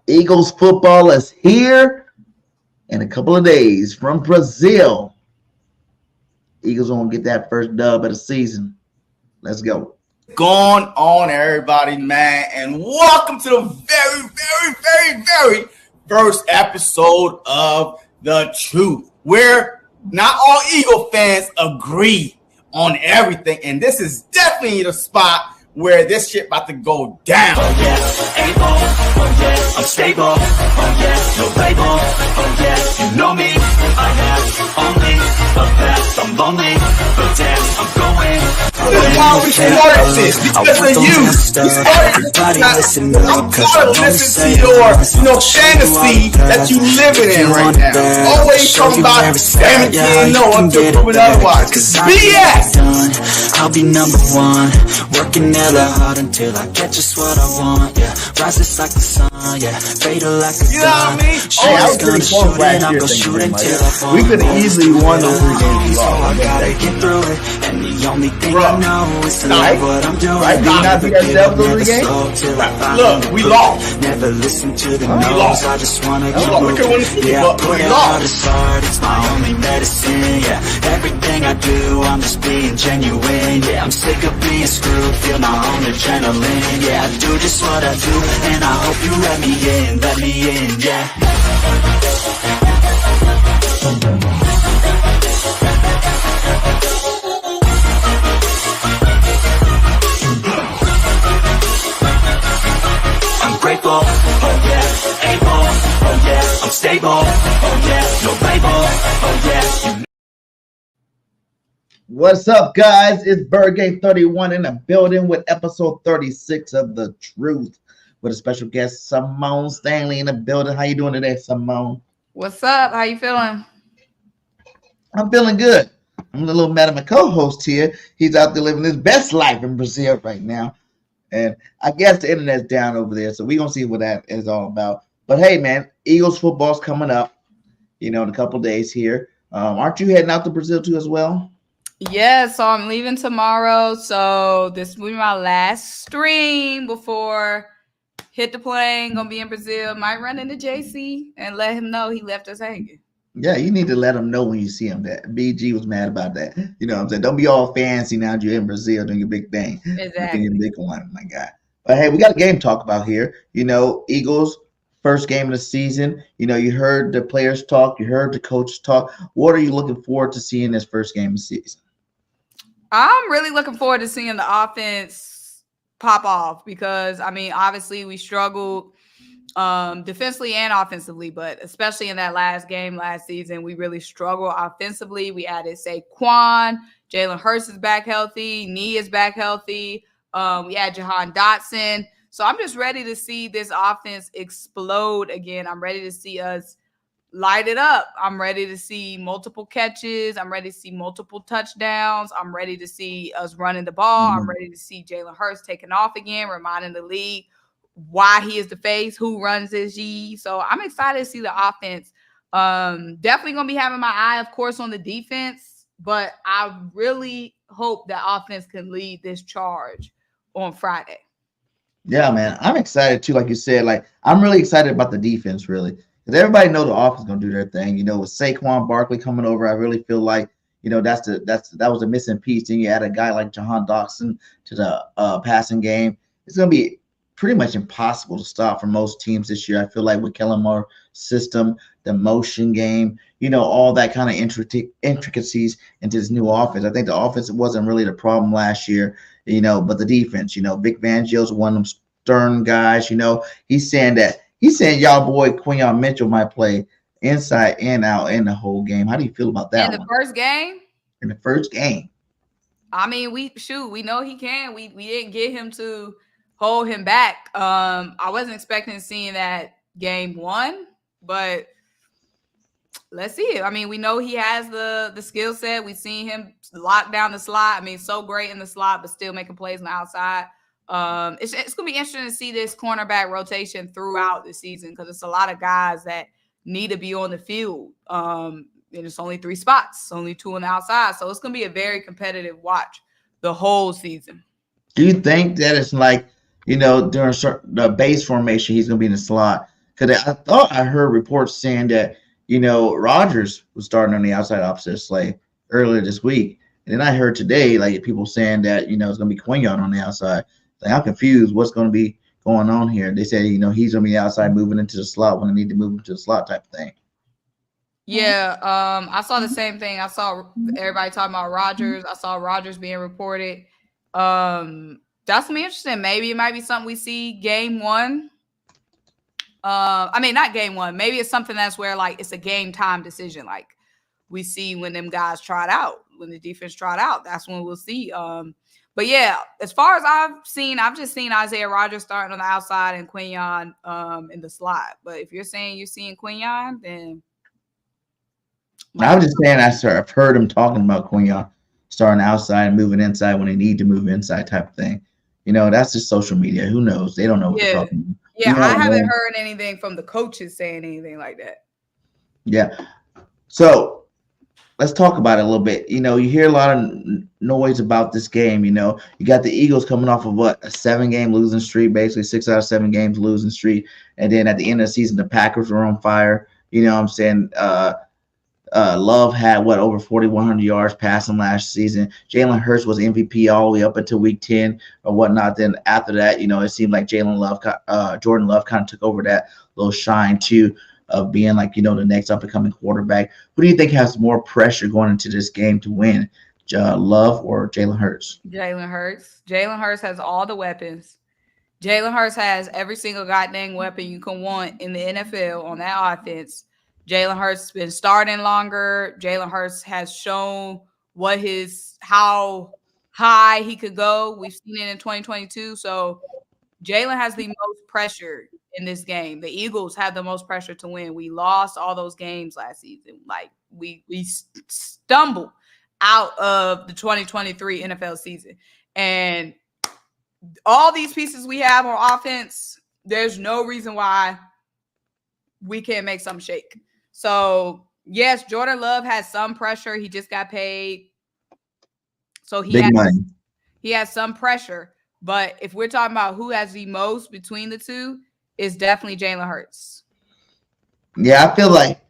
Eagles football is here in a couple of days from Brazil. Eagles gonna get that first dub of the season. Let's go. Going on, everybody, man, and welcome to the very first episode of The Truth, where not all Eagle fans agree on everything, and this is definitely the spot where this shit about to go down. Oh yeah, able, oh yeah, I'm stable, oh yeah, no label, oh yeah, you know me, I have only the best, I'm lonely, but damn, I'm going. This is why we started this, because of you. We started this, I'm trying to listen to your fantasy that you living in right now. Always talking about everything no one can prove it otherwise. BS! I'll be number one, working hella hard until I get just what I want, yeah, rises like the sun, yeah, fatal like a gun. You know what I mean? Hey, I was pretty close last year thinking that we could have easily won those 3 games. So I gotta get through it, and the only thing I know is to love what I'm doing. Right? Did you not beat yourself those 3 games? Look, we lost. Never listen to the We no's, lost. I just wanna We keep lost. We could've won the moving. Super Yeah, Bowl, I put we it lost. out as hard, it's my only medicine. Yeah, everything I do, I'm just being genuine. Yeah, I'm sick of being screwed, feel my own adrenaline. Yeah, I do just what I do, and I hope you let me in, yeah. I'm grateful, oh yeah, able, oh yeah, I'm stable, oh yeah, no label, oh yeah, you. What's up, guys? It's BIRDGANG 31 in the building with episode 36 of The Truth with a special guest, Symone Stanley, in the building. How you doing today, Symone? What's up? How you feeling? I'm feeling good. I'm a little mad at my co-host here. He's out there living his best life in Brazil right now. And I guess the internet's down over there, so we're going to see what that is all about. But hey, man, Eagles football's coming up, in a couple days here. Aren't you heading out to Brazil too as well? Yeah, so I'm leaving tomorrow. So this will be my last stream before hit the plane. Gonna be in Brazil. Might run into JC and let him know he left us hanging. Yeah, you need to let him know when you see him that BG was mad about that. You know what I'm saying? Don't be all fancy now that you're in Brazil doing your big thing. Exactly. Doing your big one, my guy. But hey, we got a game to talk about here. Eagles, first game of the season. You heard the players talk. You heard the coaches talk. What are you looking forward to seeing this first game of the season? I'm really looking forward to seeing the offense pop off because, obviously we struggled defensively and offensively, but especially in that last game last season, we really struggled offensively. We added Saquon, Jalen Hurts is back healthy, Nee is back healthy. We had Jahan Dotson. So I'm just ready to see this offense explode again. I'm ready to see us light it up. I'm ready to see multiple catches. I'm ready to see multiple touchdowns. I'm ready to see us running the ball. I'm ready to see Jalen Hurts taking off again, reminding the league why he is the face, who runs this G. So I'm excited to see the offense. Definitely going to be having my eye, of course, on the defense, but I really hope that offense can lead this charge on Friday. Yeah, man. I'm excited too, like you said. I'm really excited about the defense, really. Because everybody know the offense gonna do their thing. With Saquon Barkley coming over, I really feel like that was a missing piece. Then you add a guy like Jahan Dotson to the passing game. It's gonna be pretty much impossible to stop for most teams this year. I feel like with Kellen Moore's system, the motion game, all that kind of intricacies into this new offense. I think the offense wasn't really the problem last year, but the defense. Vic Fangio's one of them stern guys. He's saying y'all boy Quinyon Mitchell might play inside and out in the whole game. How do you feel about that? In the first game? In the first game. We know he can. We didn't get him to hold him back. I wasn't expecting seeing that game 1, but let's see it. We know he has the skill set. We've seen him lock down the slot. So great in the slot, but still making plays on the outside. It's gonna be interesting to see this cornerback rotation throughout the season because it's a lot of guys that need to be on the field. And it's only 3 spots, only 2 on the outside, so it's gonna be a very competitive watch the whole season. Do you think that it's during the base formation he's gonna be in the slot? Because I thought I heard reports saying that, Rodgers was starting on the outside opposite Slay earlier this week. And then I heard today, like, people saying that, it's going to be Quinyon on the outside. Like, I'm confused what's going to be going on here. They say, he's going to be outside moving into the slot when they need to move into the slot type of thing. Yeah, I saw the same thing. I saw everybody talking about Rodgers. I saw Rodgers being reported. That's gonna be interesting. Maybe it might be something we see game one. I mean, not game one. Maybe it's something that's where like it's a game time decision. Like we see when them guys trot out, when the defense trot out. That's when we'll see. But yeah, as far as I've just seen Isaiah Rodgers starting on the outside and Quinyon in the slot. But if you're saying you're seeing Quinyon, then I was just saying, I've heard him talking about Quinyon starting outside and moving inside when they need to move inside type of thing. That's just social media. Who knows? They don't know what they're talking about. Yeah, I haven't heard anything from the coaches saying anything like that. Yeah. So let's talk about it a little bit. You hear a lot of noise about this game. You got the Eagles coming off of a 7-game losing streak, basically 6 out of 7 games losing streak. And then at the end of the season, the Packers were on fire. You know what I'm saying? Love had over 4,100 yards passing last season. Jalen Hurts was MVP all the way up until week 10 or whatnot. Then after that, it seemed like Jordan Love kind of took over that little shine too of being like, the next up and coming quarterback. Who do you think has more pressure going into this game to win, Love or Jalen Hurts? Jalen Hurts. Jalen Hurts has all the weapons. Jalen Hurts has every single goddamn weapon you can want in the NFL on that offense. Jalen Hurts has been starting longer. Jalen Hurts has shown how high he could go. We've seen it in 2022. So Jalen has the most pressure in this game. The Eagles have the most pressure to win. We lost all those games last season. Like we stumbled out of the 2023 NFL season. And all these pieces we have on offense, there's no reason why we can't make some shake. So, yes, Jordan Love has some pressure. He just got paid. So he has some pressure. But if we're talking about who has the most between the two, it's definitely Jalen Hurts. Yeah, I feel like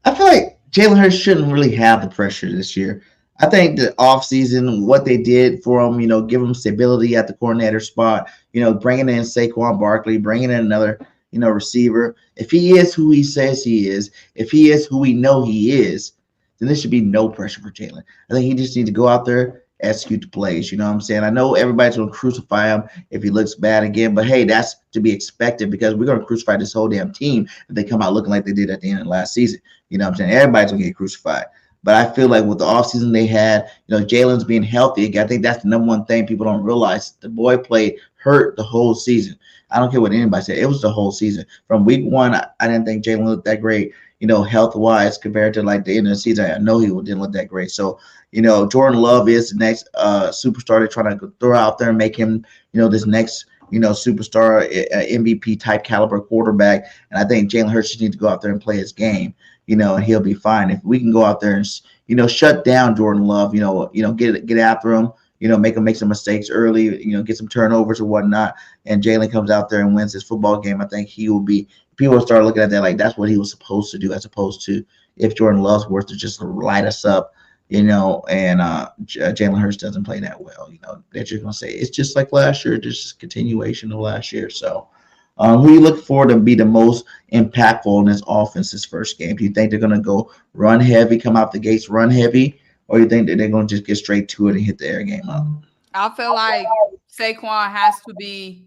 Jalen Hurts shouldn't really have the pressure this year. I think the offseason, what they did for him, give him stability at the coordinator spot, bringing in Saquon Barkley, bringing in another receiver. If he is who he says he is, if he is who we know he is, then there should be no pressure for Jalen. I think he just needs to go out there, execute the plays. You know what I'm saying? I know everybody's going to crucify him if he looks bad again, but hey, that's to be expected because we're going to crucify this whole damn team if they come out looking like they did at the end of last season. You know what I'm saying? Everybody's going to get crucified. But I feel like with the offseason they had, Jalen's being healthy again. I think that's the number one thing people don't realize. The boy played hurt the whole season. I don't care what anybody said. It was the whole season. From week 1, I didn't think Jalen looked that great, health-wise compared to like the end of the season. I know he didn't look that great. So, Jordan Love is the next superstar they're trying to throw out there and make him, this next, superstar MVP type caliber quarterback. And I think Jalen Hurts just needs to go out there and play his game, and he'll be fine. If we can go out there and, shut down Jordan Love, get after him, make him make some mistakes early, get some turnovers or whatnot, and Jalen comes out there and wins this football game, I think he will be – people will start looking at that like that's what he was supposed to do as opposed to if Jordan Love's worth to just light us up, and Jalen Hurts doesn't play that well. They're just going to say it's just like last year, just a continuation of last year. So who you look for to be the most impactful in this offense this first game? Do you think they're going to go run heavy, come out the gates run heavy, or you think that they're going to just get straight to it and hit the air game up? I feel like Saquon has to be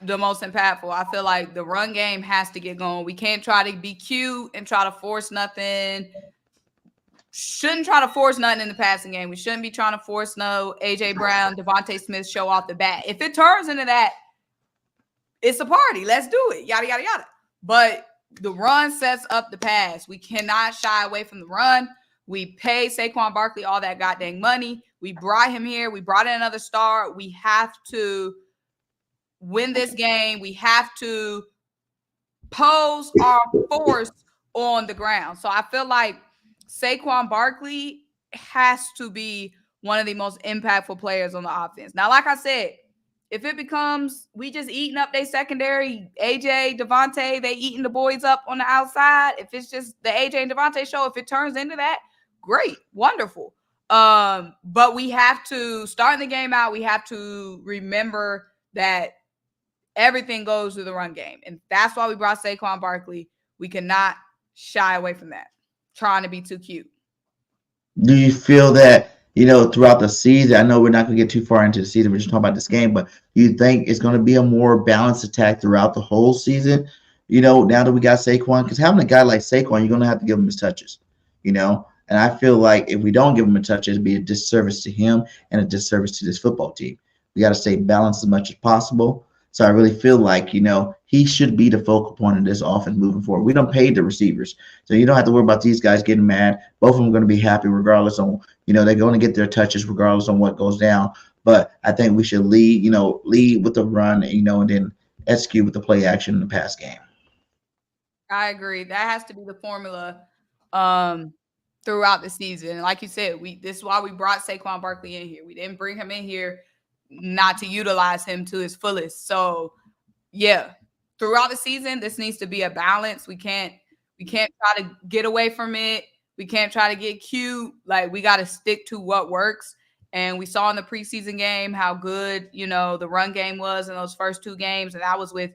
the most impactful. I feel like the run game has to get going. We can't try to be cute and try to force nothing. Shouldn't try to force nothing in the passing game. We shouldn't be trying to force no A.J. Brown, Devontae Smith show off the bat. If it turns into that, it's a party. Let's do it. Yada, yada, yada. But the run sets up the pass. We cannot shy away from the run. We paid Saquon Barkley all that goddamn money. We brought him here. We brought in another star. We have to win this game. We have to pose our force on the ground. So I feel like Saquon Barkley has to be one of the most impactful players on the offense. Now, like I said, if it becomes we just eating up their secondary, AJ, Devontae, they eating the boys up on the outside. If it's just the AJ and Devontae show, if it turns into that, great, wonderful. But we have to, starting the game out, we have to remember that everything goes through the run game. And that's why we brought Saquon Barkley. We cannot shy away from that, trying to be too cute. Do you feel that, throughout the season, I know we're not going to get too far into the season, we're just talking about this game, but you think it's going to be a more balanced attack throughout the whole season, now that we got Saquon? Because having a guy like Saquon, you're going to have to give him his touches, and I feel like if we don't give him a touch, it'd be a disservice to him and a disservice to this football team. We got to stay balanced as much as possible. So I really feel like, he should be the focal point of this offense moving forward. We don't pay the receivers. So you don't have to worry about these guys getting mad. Both of them are going to be happy regardless on, they're going to get their touches regardless on what goes down. But I think we should lead with the run, and then execute with the play action in the pass game. I agree. That has to be the formula throughout the season. And like you said, this is why we brought Saquon Barkley in here. We didn't bring him in here not to utilize him to his fullest. So yeah, throughout the season, this needs to be a balance. We can't try to get away from it. We can't try to get cute. Like, we got to stick to what works. And we saw in the preseason game how good, the run game was in those first two games. And that was with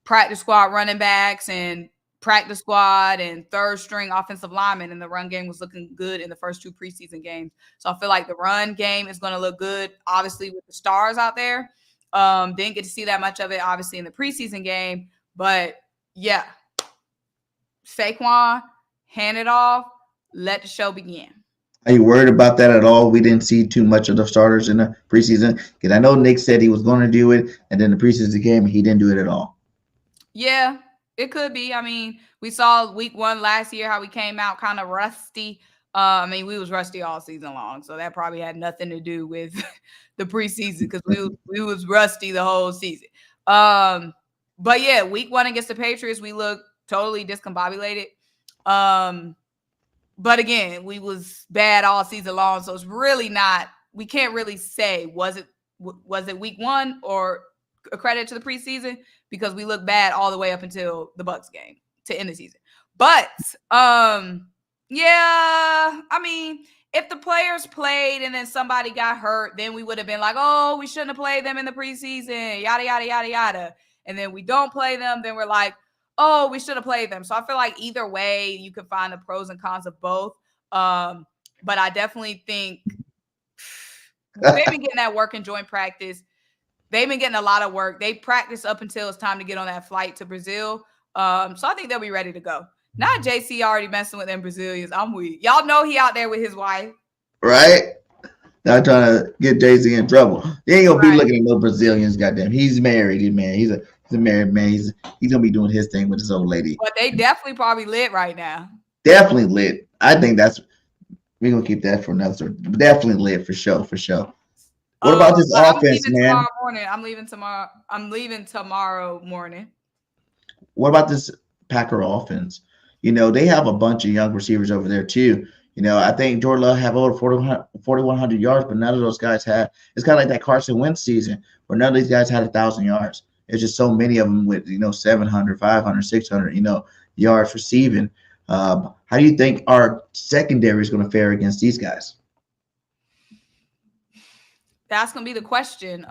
practice squad running backs and practice squad and third string offensive linemen, and the run game was looking good in the first two preseason games. So I feel like the run game is going to look good, obviously, with the stars out there. Didn't get to see that much of it, obviously, in the preseason game. But, yeah, Saquon, hand it off, let the show begin. Are you worried about that at all? We didn't see too much of the starters in the preseason, because I know Nick said he was going to do it, and then the preseason game, he didn't do it at all. Yeah, it could be. I mean, we saw week 1 last year how we came out kind of rusty. We was rusty all season long, so that probably had nothing to do with the preseason, because we was rusty the whole season. But yeah, week 1 against the Patriots, we looked totally discombobulated. But again, we was bad all season long, so it's really not. We can't really say was it week 1 or a credit to the preseason, because we look bad all the way up until the Bucs game to end the season. But yeah, if the players played and then somebody got hurt, then we would have been like, oh, we shouldn't have played them in the preseason, yada, yada, yada, yada. And then we don't play them, then we're like, oh, we should have played them. So I feel like either way, you can find the pros and cons of both. But I definitely think they've been getting that work in joint practice. They've been getting a lot of work. They practice up until it's time to get on that flight to Brazil. So I think they'll be ready to go. Not JC already messing with them Brazilians. I'm weak. Y'all know he out there with his wife. Right? Not trying to get Jay-Z in trouble. He ain't going to be looking at no Brazilians, goddamn. He's married, man. He's a married man. He's going to be doing his thing with his old lady. But they definitely probably lit right now. Definitely lit. I think we're going to keep that for another story. Definitely lit for sure. What about this offense, man? I'm leaving tomorrow morning. What about this Packer offense? They have a bunch of young receivers over there too. I think Jordan Love have over 4,100 yards, but none of those guys had. It's kind of like that Carson Wentz season where none of these guys had 1,000 yards. There's just so many of them with 700, 500, 600 yards receiving. How do you think our secondary is going to fare against these guys? That's going to be the question,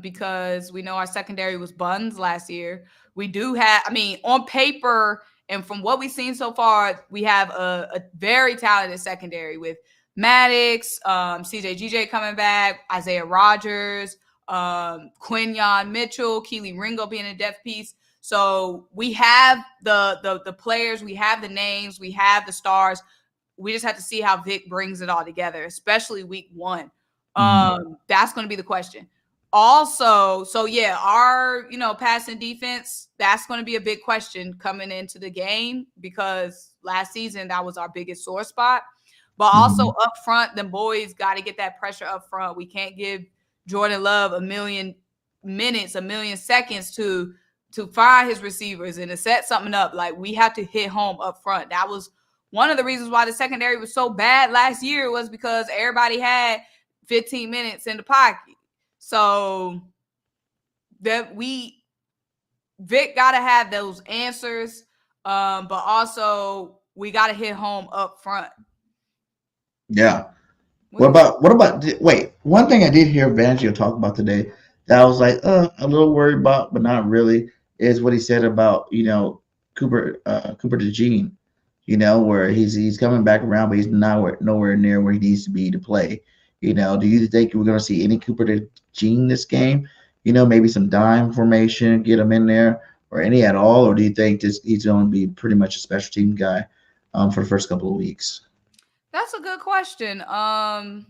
because we know our secondary was buns last year. We do have, on paper and from what we've seen so far, we have a very talented secondary with Maddox, CJ coming back, Isaiah Rodgers, Quinyon Mitchell, Keely Ringo being a depth piece. So we have the players, we have the names, we have the stars. We just have to see how Vic brings it all together, especially week 1. That's going to be the question. Also, so yeah, our, passing defense, that's going to be a big question coming into the game, because last season that was our biggest sore spot. But also up front, them boys got to get that pressure up front. We can't give Jordan Love 1 million minutes, 1 million seconds to find his receivers and to set something up. Like, we have to hit home up front. That was one of the reasons why the secondary was so bad last year, was because everybody had 15 minutes in the pocket. So that Vic got to have those answers, but also we got to hit home up front. Yeah. What about? Wait, one thing I did hear Vangio talk about today that I was like, a little worried about, but not really, is what he said about Cooper DeJean, where he's coming back around, but he's nowhere near where he needs to be to play. Do you think we're going to see any Cooper DeJean this game? Maybe some dime formation, get him in there, or any at all, or do you think he's going to be pretty much a special team guy for the first couple of weeks? That's a good question. I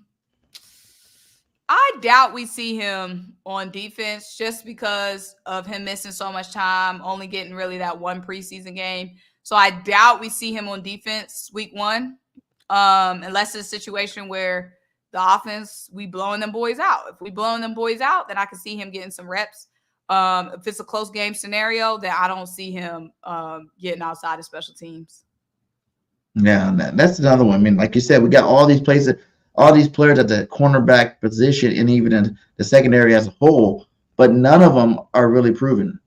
doubt we see him on defense just because of him missing so much time, only getting really that one preseason game. So I doubt we see him on defense week 1, unless it's a situation where the offense, we blowing them boys out. If we blowing them boys out, then I can see him getting some reps. If it's a close game scenario, then I don't see him getting outside of special teams. Yeah, that's another one. I mean, like you said, we got all these players at the cornerback position and even in the secondary as a whole, but none of them are really proven.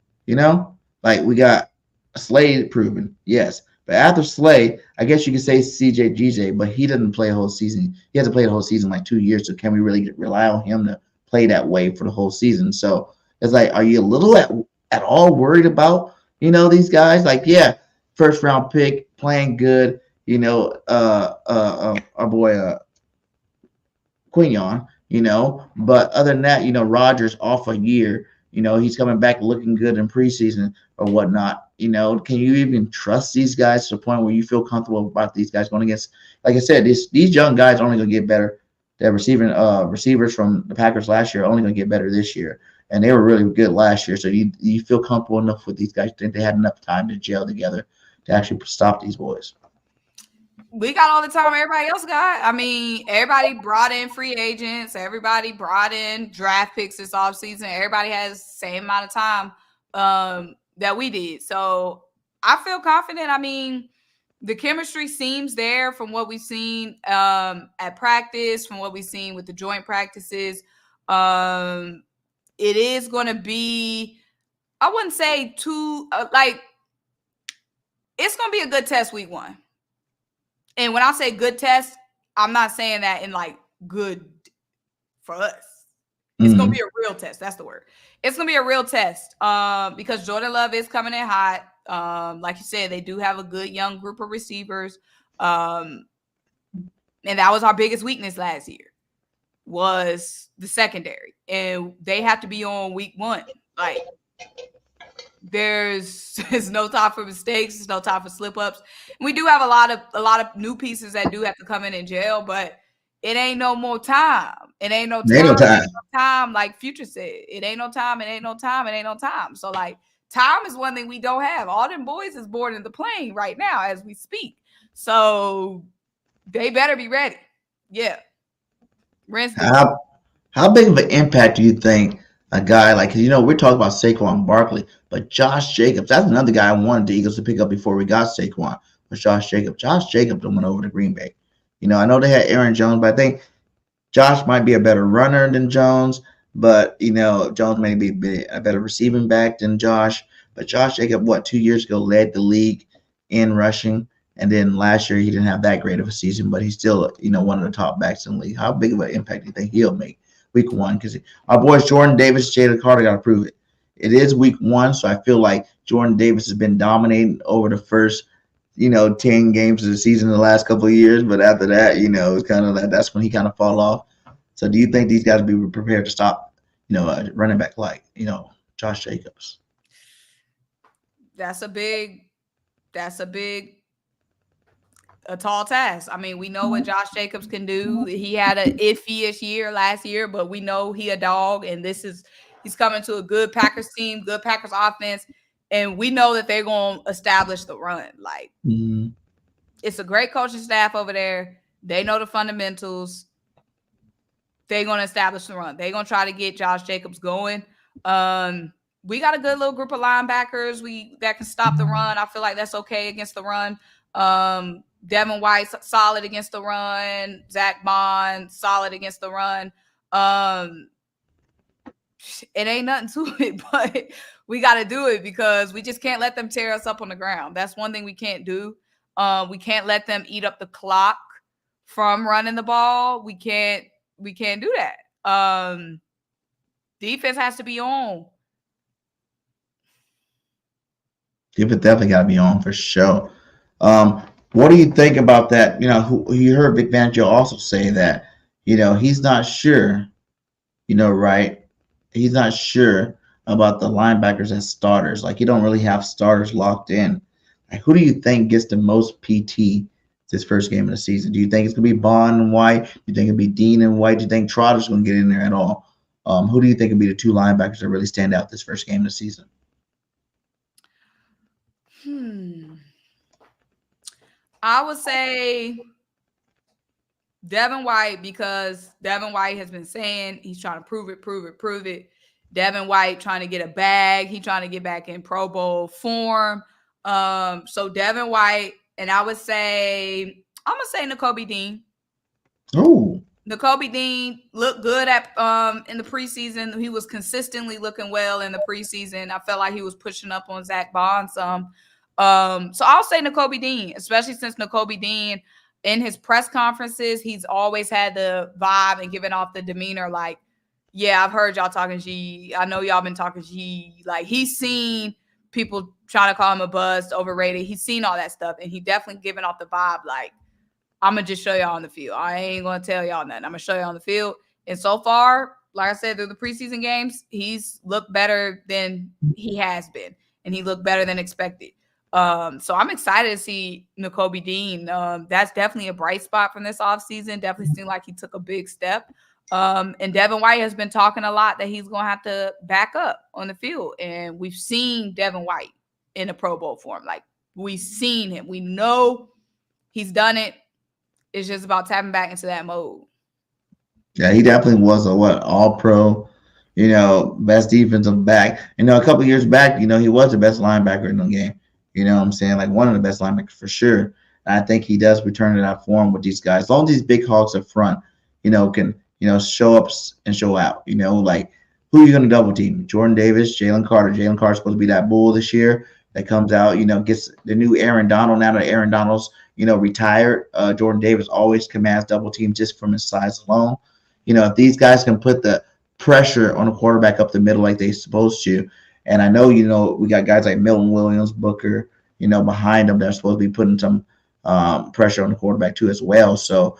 Like we got Slade proven, yes, but after Slade, I guess you could say CJ GJ, but he didn't play a whole season. He hasn't played a whole season like 2 years, so can we really rely on him to play that way for the whole season? So it's like, are you a little at all worried about these guys? Like, yeah, first round pick, playing good. Our boy Quignon, but other than that, Rodgers off a year, he's coming back looking good in preseason or whatnot. Can you even trust these guys to the point where you feel comfortable about these guys going against? Like I said, these young guys are only going to get better. The receivers from the Packers last year are only going to get better this year, and they were really good last year. So you feel comfortable enough with these guys? Think they had enough time to gel together to actually stop these boys? We got all the time everybody else got. I mean, everybody brought in free agents. Everybody brought in draft picks this offseason. Everybody has the same amount of time that we did. So I feel confident. I mean, the chemistry seems there from what we've seen at practice, from what we've seen with the joint practices. It is going to be, I wouldn't say too, it's going to be a good test week 1. And when I say good test, I'm not saying that in like good for us. It's going to be a real test. That's the word. It's going to be a real test because Jordan Love is coming in hot. Like you said, they do have a good young group of receivers. And that was our biggest weakness last year was the secondary. And they have to be on week 1. Like, there's no time for mistakes. There's no time for slip-ups. We do have a lot of new pieces that do have to come in and jail, but it ain't no more time. It ain't no time. It ain't no time, like Future said. It ain't no time. It ain't no time. It ain't no time. So, like, time is one thing we don't have. All them boys is boarding the plane right now as we speak. So they better be ready. Yeah. How big of an impact do you think a guy like, we're talking about Saquon Barkley, but Josh Jacobs, that's another guy I wanted the Eagles to pick up before we got Saquon, was Josh Jacobs. Josh Jacobs went over to Green Bay. I know they had Aaron Jones, but I think Josh might be a better runner than Jones, but, Jones may be a better receiving back than Josh. But Josh Jacobs, 2 years ago, led the league in rushing. And then last year, he didn't have that great of a season, but he's still, one of the top backs in the league. How big of an impact do you think he'll make week 1? Because our boys Jordan Davis, Jalen Carter got to prove it. It is week 1, so I feel like Jordan Davis has been dominating over the first, 10 games of the season in the last couple of years. But after that, it's kind of that's when he kind of fall off. So do you think these guys will be prepared to stop, a running back like, Josh Jacobs? That's a tall task. I mean, we know what Josh Jacobs can do. He had an iffy-ish year last year, but we know he a dog, and he's coming to a good Packers team, good Packers offense, and we know that they're going to establish the run. Like, It's a great coaching staff over there. They know the fundamentals. They're going to establish the run. They're going to try to get Josh Jacobs going. We got a good little group of linebackers that can stop the run. I feel like that's okay against the run. Devin White, solid against the run. Zach Bond, solid against the run. it ain't nothing to it, but we got to do it because we just can't let them tear us up on the ground. That's one thing we can't do. We can't let them eat up the clock from running the ball. We can't do that. Defense has to be on. Defense definitely got to be on for sure. What do you think about that? You heard Vic Fangio also say that, he's not sure, right? He's not sure about the linebackers as starters. Like, he don't really have starters locked in. Like, who do you think gets the most PT this first game of the season? Do you think it's going to be Bond and White? Do you think it'll be Dean and White? Do you think Trotter's going to get in there at all? Who do you think will be the two linebackers that really stand out this first game of the season? I would say Devin White, because Devin White has been saying he's trying to prove it. Devin White trying to get a bag. He's trying to get back in Pro Bowl form. So Devin White, and I'm going to say Nakobe Dean. Oh. Nakobe Dean looked good at in the preseason. He was consistently looking well in the preseason. I felt like he was pushing up on Zach Bond some. So I'll say Nakobe Dean, especially since Nakobe Dean in his press conferences, he's always had the vibe and giving off the demeanor like, yeah, I've heard y'all talking G. I know y'all been talking G. Like, he's seen people trying to call him a bust, overrated. He's seen all that stuff, and he definitely giving off the vibe like, I'm going to just show y'all on the field. I ain't going to tell y'all nothing. I'm going to show y'all on the field. And so far, like I said, through the preseason games, he's looked better than he has been, and he looked better than expected. So I'm excited to see Nakobe Dean. That's definitely a bright spot from this offseason. Definitely seemed like he took a big step. And Devin White has been talking a lot that he's going to have to back up on the field. And we've seen Devin White in a Pro Bowl form. Like, we've seen him. We know he's done it. It's just about tapping back into that mode. Yeah, he definitely was all-pro, best defensive back. A couple of years back, he was the best linebacker in the game. You know what I'm saying? Like, one of the best linebackers for sure. And I think he does return to that form with these guys. As long as these big hogs up front, can, show up and show out. Like, who are you going to double team? Jordan Davis, Jalen Carter. Jalen Carter's supposed to be that bull this year that comes out, gets the new Aaron Donald. Now that Aaron Donald's, retired, Jordan Davis always commands double team just from his size alone. If these guys can put the pressure on the quarterback up the middle like they're supposed to, and I know, we got guys like Milton Williams, Booker, behind them that are supposed to be putting some pressure on the quarterback too as well. So,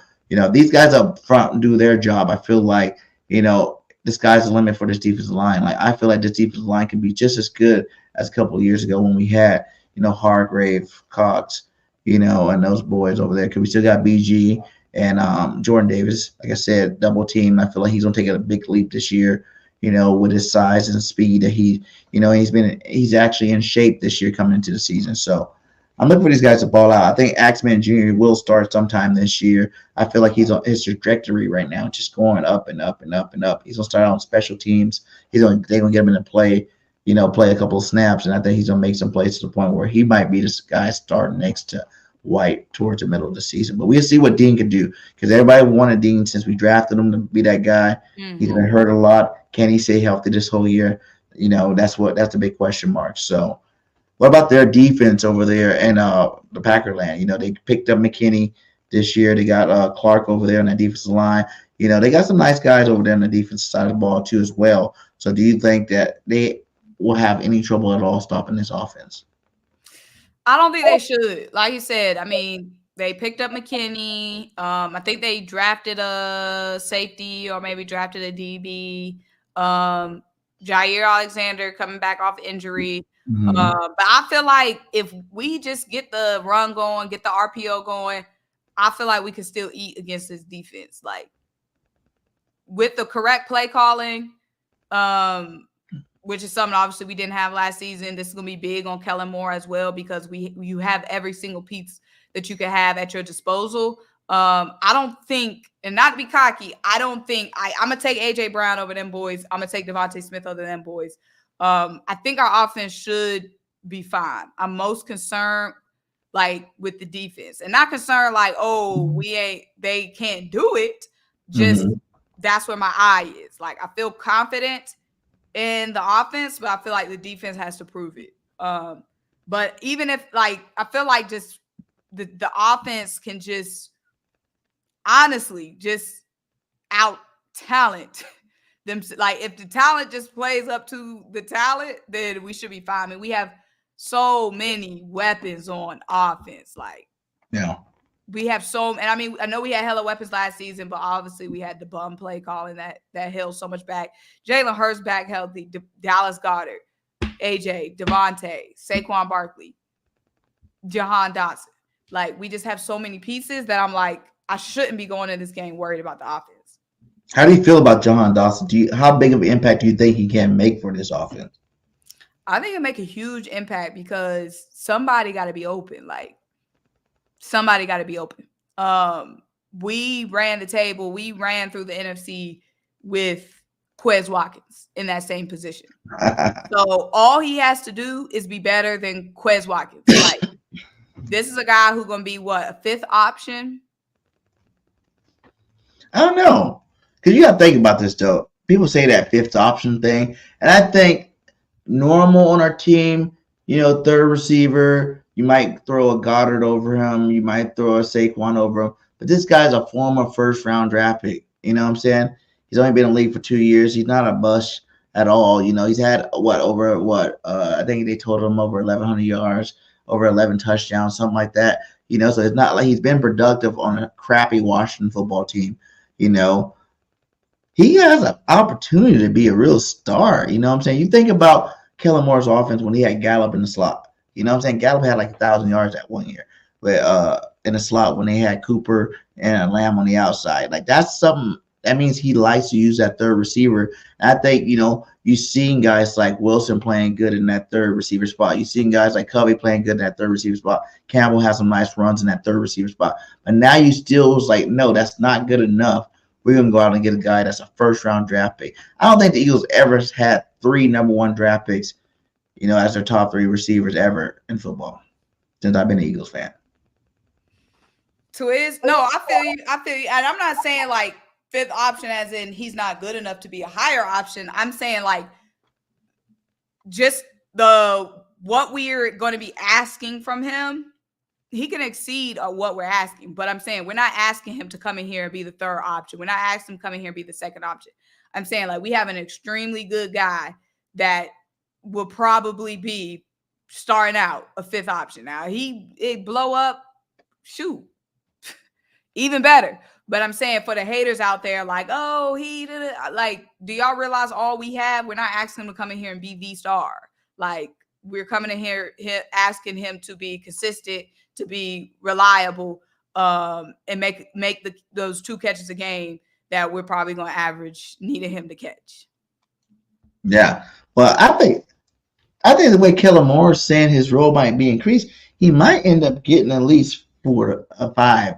these guys up front do their job. I feel like, the sky's the limit for this defensive line. Like, I feel like this defensive line can be just as good as a couple of years ago when we had, Hargrave, Cox, and those boys over there. Because we still got BG and Jordan Davis. Like I said, double team. I feel like he's going to take a big leap this year, with his size and speed that he's actually in shape this year coming into the season. So I'm looking for these guys to ball out. I think Axman Jr. will start sometime this year. I feel like he's on his trajectory right now, just going up and up and up and up. He's gonna start on special teams. They're gonna get him in to play, play a couple of snaps, and I think he's gonna make some plays to the point where he might be this guy starting next to White towards the middle of the season. But we'll see what Dean can do, because everybody wanted Dean since we drafted him to be that guy. Mm-hmm. He's been hurt a lot. Can he stay healthy this whole year? That's the big question mark. So what about their defense over there in the Packerland? They picked up McKinney this year. They got Clark over there on that defensive line. They got some nice guys over there on the defensive side of the ball too as well. So do you think that they will have any trouble at all stopping this offense? I don't think they should. Like you said, I mean, they picked up McKinney. I think they drafted a safety or maybe drafted a DB. Jair Alexander coming back off injury. Mm-hmm. But I feel like if we just get the run going, get the RPO going, I feel like we can still eat against this defense. Like, with the correct play calling, which is something obviously we didn't have last season. This is going to be big on Kellen Moore as well, because you have every single piece that you can have at your disposal. I don't think, and not to be cocky, I don't think I'm going to take A.J. Brown over them boys. I'm going to take Devontae Smith over them boys. I think our offense should be fine. I'm most concerned, like, with the defense, and not concerned like, they can't do it. Just that's where my eye is. Like, I feel confident in the offense, but I feel like the defense has to prove it. But even if I feel like just the offense can just honestly just out talent them. Like if the talent just plays up to the talent, then we should be fine. I mean, we have so many weapons on offense. Like, yeah, we have and I mean, I know we had hella weapons last season, but obviously we had the bum play calling that held so much back. Jalen Hurts back healthy, Dallas Goedert, AJ, Devontae, Saquon Barkley, Jahan Dotson. Like, we just have so many pieces that I'm like, I shouldn't be going in this game worried about the offense. How do you feel about Jahan Dotson? How big of an impact do you think he can make for this offense? I think it'll make a huge impact because somebody got to be open. Like, somebody got to be open. We ran the table. We ran through the NFC with Quez Watkins in that same position. So all he has to do is be better than Quez Watkins. Like, this is a guy who's going to be a fifth option? I don't know. Because you got to think about this, though. People say that fifth option thing. And I think normal on our team, third receiver, you might throw a Goddard over him. You might throw a Saquon over him. But this guy's a former first-round draft pick. You know what I'm saying? He's only been in the league for 2 years. He's not a bust at all. He's had, I think they told him over 1,100 yards, over 11 touchdowns, something like that. So it's not like he's been productive on a crappy Washington football team. He has an opportunity to be a real star. You know what I'm saying? You think about Kellen Moore's offense when he had Gallup in the slot. You know what I'm saying? Gallup had like 1,000 yards that 1 year. But in the slot when they had Cooper and Lamb on the outside. Like, that's something that means he likes to use that third receiver. And I think, you've seen guys like Wilson playing good in that third receiver spot. You've seen guys like Covey playing good in that third receiver spot. Campbell has some nice runs in that third receiver spot. But now you still was like, no, that's not good enough. We're going to go out and get a guy that's a first-round draft pick. I don't think the Eagles ever had 3 number 1 draft picks, as their top 3 receivers ever in football since I've been an Eagles fan. No, I feel you. And I'm not saying like fifth option as in he's not good enough to be a higher option. I'm saying like just what we're going to be asking from him, he can exceed what we're asking. But I'm saying we're not asking him to come in here and be the third option. We're not asking him to come in here and be the second option. I'm saying like we have an extremely good guy that will probably be starting out a fifth option. Now it blow up, shoot, even better. But I'm saying for the haters out there, like, oh, he did it. Like, do y'all realize all we have? We're not asking him to come in here and be the star. Like, we're coming in here asking him to be consistent, to be reliable, and make those 2 catches a game that we're probably going to average needing him to catch. Yeah. Well, I think the way Kellen Moore is saying his role might be increased, he might end up getting at least 4 to 5,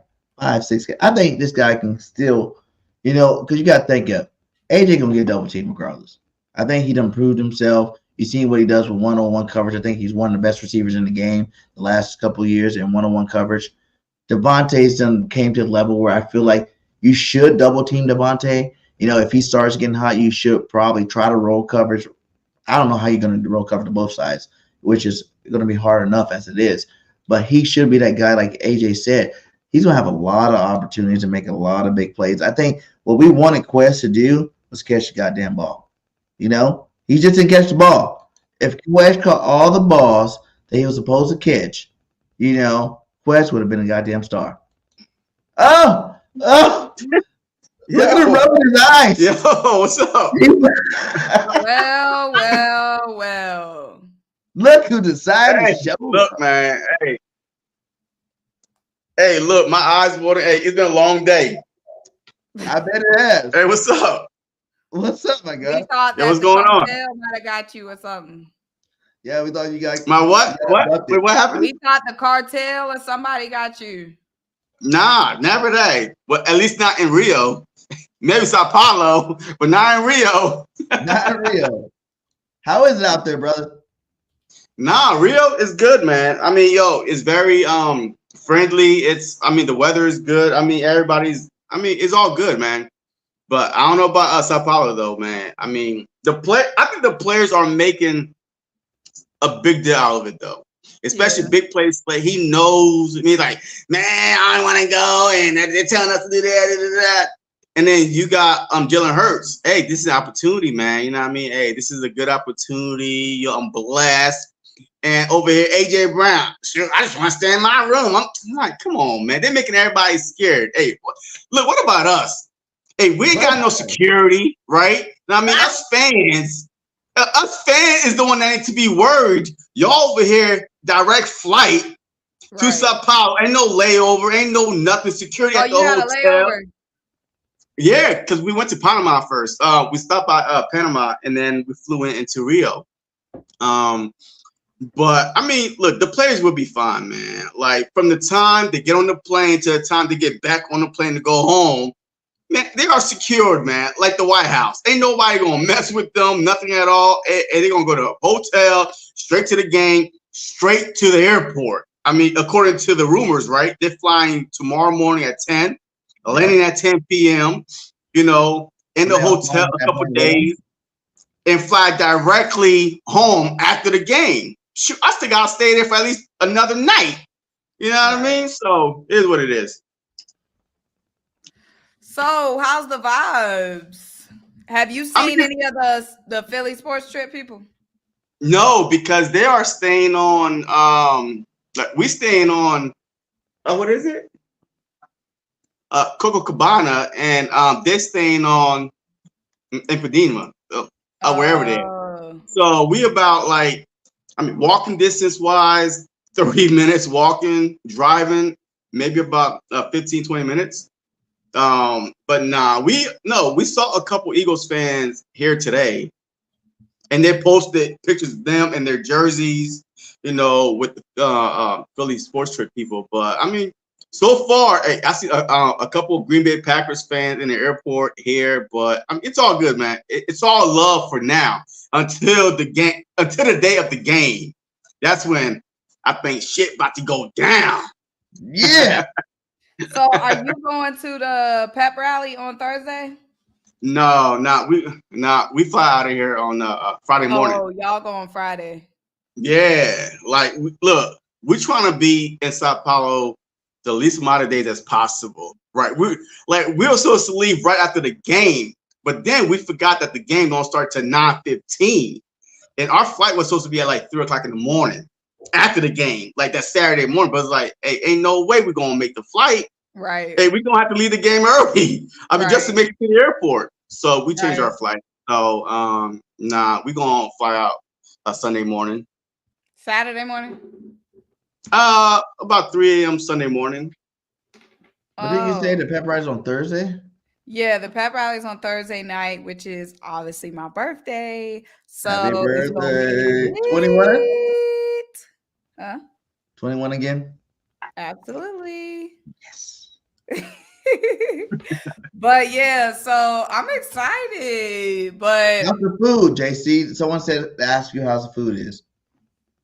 6. I think this guy can still, because you got to think of AJ going to get double team regardless. I think he done proved himself. You seen what he does with one-on-one coverage. I think he's one of the best receivers in the game the last couple of years in one-on-one coverage. Devontae's done came to the level where I feel like you should double team Devontae. If he starts getting hot, you should probably try to roll coverage. I don't know how you're going to roll cover to both sides, which is going to be hard enough as it is. But he should be that guy, like AJ said. He's going to have a lot of opportunities to make a lot of big plays. I think what we wanted Quest to do was catch the goddamn ball. He just didn't catch the ball. If Quest caught all the balls that he was supposed to catch, Quest would have been a goddamn star. Oh! Look at him rubbing his eyes. Yo, what's up? Well. Look who decided to show. Look, man. Hey, look, my eyes water. Hey, it's been a long day. I bet it has. Hey, what's up? What's up, my guy? We thought that what's going on? Might have got you or something. Yeah, we thought you got my what? What? Wait, what happened? We thought the cartel or somebody got you. Nah, never that. Well, at least not in Rio. Maybe Sao Paulo, but not in Rio. Not in Rio. How is it out there, brother? Nah, Rio is good, man. I mean, it's very friendly. The weather is good. Everybody's. It's all good, man. But I don't know about Sao Paulo though, man. I mean, I think the players are making a big deal out of it though. Especially big players. Like he knows. And he's like, man, I don't want to go, and they're telling us to do that. And then you got Jalen Hurts. Hey, this is an opportunity, man. You know what I mean? Hey, this is a good opportunity. I'm blessed. And over here, AJ Brown. Sure, I just want to stay in my room. I'm like, come on, man. They're making everybody scared. Hey, look, what about us? Hey, we ain't got no security, right? I mean, us fans is the one that need to be worried. Y'all over here, direct flight to Sao Paulo. Ain't no layover, ain't no nothing. Security at the hotel. Yeah, because we went to Panama first. We stopped by Panama and then we flew into Rio. But I mean, look, the players will be fine, man. Like from the time they get on the plane to the time they get back on the plane to go home, man, they are secured, man. Like the White House. Ain't nobody gonna mess with them, nothing at all. And they're gonna go to a hotel, straight to the game, straight to the airport. I mean, according to the rumors, right? They're flying tomorrow morning at 10. Landing at 10 p.m., you know, in the hotel a couple days, and fly directly home after the game. Shoot, I still gotta stay there for at least another night. You know what I mean? So it is what it is. So how's the vibes? Have you seen any of the Philly sports trip people? No, because they are staying on like we staying on what is it? Coco Cabana, and they're staying on Ipanema, wherever they are. So we about like, I mean, walking distance wise, 30 minutes walking, driving, maybe about 15, 20 minutes. But nah, we saw a couple Eagles fans here today, and they posted pictures of them and their jerseys, you know, with the Philly sports trip people. But I mean, so far, hey, I see a couple of Green Bay Packers fans in the airport here, but I mean, it's all good, man. It's all love for now until the day of the game. That's when I think shit about to go down. Yeah. So, are you going to the pep rally on Thursday? No, we fly out of here on Friday morning. Oh, y'all go on Friday. Yeah, like look, we're trying to be in Sao Paulo the least amount of days as possible, right? We were supposed to leave right after the game, but then we forgot that the game don't start till 9:15, and our flight was supposed to be at like 3 o'clock in the morning after the game, like that Saturday morning. But it's like, hey, ain't no way we're gonna make the flight. Right. Hey, we're gonna have to leave the game early. I mean, just to make it to the airport. So we changed our flight. So nah, we're gonna fly out Sunday morning. Saturday morning. About 3 a.m. Sunday morning. But did you say the pep rally's on Thursday? Yeah, the pep rally's on Thursday night, which is obviously my birthday. So happy birthday. 21? Huh? 21 again? Absolutely. Yes. But yeah, so I'm excited. But how's the food, JC? Someone said to ask you how the food is.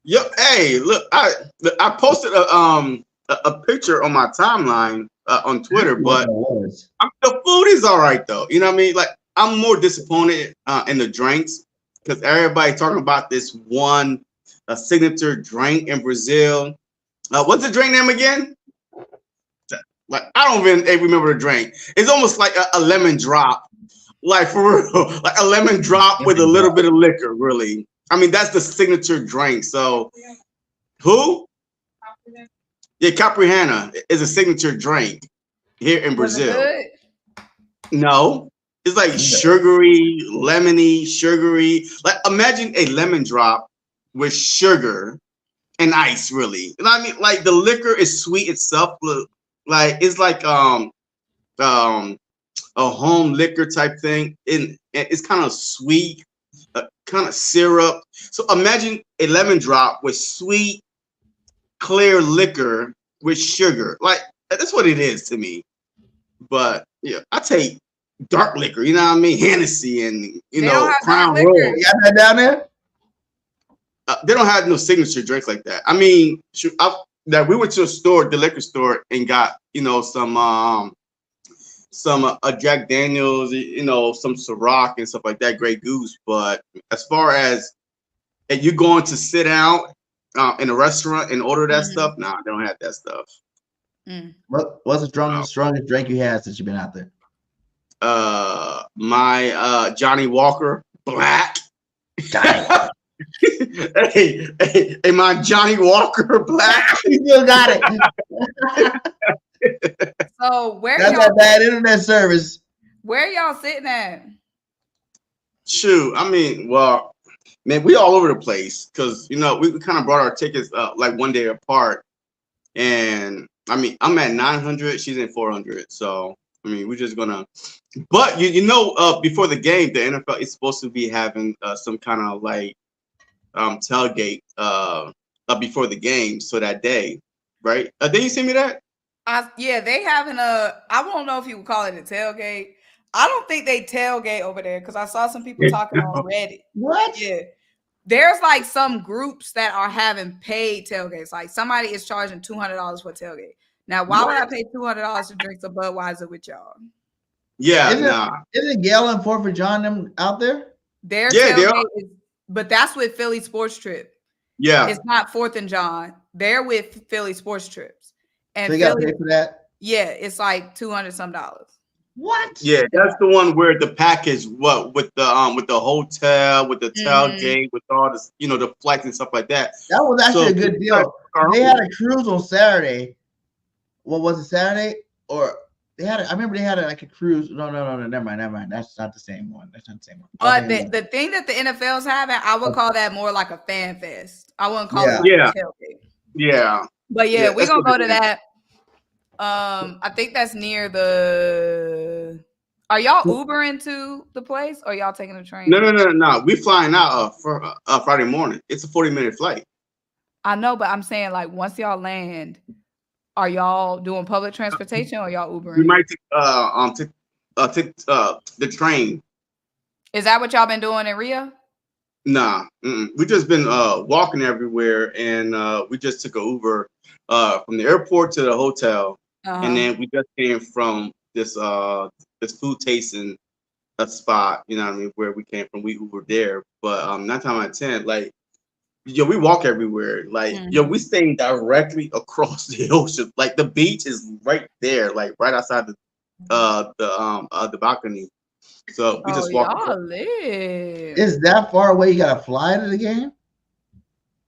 Yep. Hey, look, I posted a picture on my timeline on Twitter, but the food is all right though. You know what I mean? Like I'm more disappointed in the drinks because everybody talking about this one signature drink in Brazil. What's the drink name again? Like I don't even remember the drink. It's almost like a lemon drop, like for real, like a lemon drop with a little bit of liquor. Really, I mean that's the signature drink. So, who? Yeah, Capriana is a signature drink here in Brazil. No, it's like sugary, lemony, sugary. Like imagine a lemon drop with sugar and ice. Really, you know what I mean? Like the liquor is sweet itself. Like it's like a home liquor type thing, and it's kind of sweet, kind of syrup. So imagine a lemon drop with sweet, clear liquor with sugar. Like that's what it is to me. But yeah, I take dark liquor. You know what I mean? Hennessy and Crown Royal. You got that down there? They don't have no signature drinks like that. I mean, that we went to a store, the liquor store, and got some some Jack Daniels, you know, some Ciroc and stuff like that, Grey Goose. But as far as if you're going to sit down in a restaurant and order that stuff, nah, they don't have that stuff. What's the strongest drink you had since you've been out there? My Johnny Walker Black. hey, my Johnny Walker Black. You still got it. So where That's y'all a bad internet service. Where y'all sitting at? Shoot, I mean, well, man, we all over the place because you know we kind of brought our tickets like one day apart, and I mean I'm at 900, she's in 400, so I mean we're just gonna. But you know, before the game, the NFL is supposed to be having some kind of like tailgate before the game, so that day, right? Did you send me that? Yeah, they having I don't know if you would call it a tailgate. I don't think they tailgate over there because I saw some people talking on Reddit. What? Yeah. There's like some groups that are having paid tailgates. Like somebody is charging $200 for a tailgate. Now, why would I pay $200 to drink some Budweiser with y'all? Yeah, Isn't Gail and 4th of John them out there? Their tailgate is, but that's with Philly Sports Trip. Yeah. It's not 4th and John. They're with Philly Sports Trips. And so you got to pay for that? Yeah, it's like $200 some. What? Yeah, that's the one where the package, what with the hotel, with the tailgate, with all this, you know, the flights and stuff like that. That was actually a good deal. They had a cruise on Saturday. What was it, Saturday? Or they had I remember they had like a cruise. No, never mind. That's not the same one. That's not the same one. But the thing that the NFL's having, I would call that more like a fan fest. I wouldn't call it like a tailgate. Yeah. But yeah, we're gonna go to that. I think that's near the. Are y'all Ubering to the place, or y'all taking a train? No. We flying out for Friday morning. It's a 40-minute flight. I know, but I'm saying like once y'all land, are y'all doing public transportation or y'all Ubering? We might take the train. Is that what y'all been doing in Rio? Nah, we just been walking everywhere, and we just took an Uber from the airport to the hotel, and then we just came from this food tasting spot. You know what I mean? Where we came from, we Ubered there. But 9 times out of 10, like we walk everywhere. Like we staying directly across the ocean. Like the beach is right there, like right outside the balcony. So we just walk. Y'all live. Is that far away? You gotta fly to the game?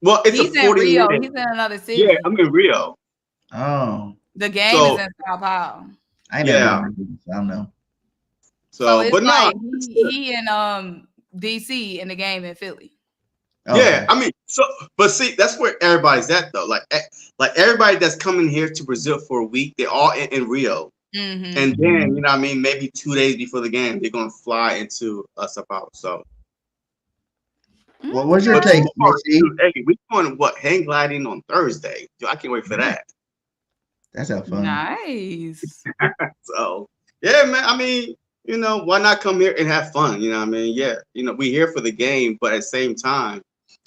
Well, it's He's a 40 in Rio. minute. He's in another city. Yeah, I'm in Rio. Oh. The game is in Sao Paulo. I don't know. So it's but like no, he in DC in the game in Philly. Yeah, I mean, but see, that's where everybody's at though. Like everybody that's coming here to Brazil for a week, they're all in Rio. And then, you know what I mean, maybe 2 days before the game, they're going to fly into Sao Paulo. So, well, what's your take? Hey, we're going hang gliding on Thursday. Yo, I can't wait for that. That's how fun. Nice. So, yeah, man. I mean, you know, why not come here and have fun? You know what I mean? Yeah, you know, we're here for the game, but at the same time,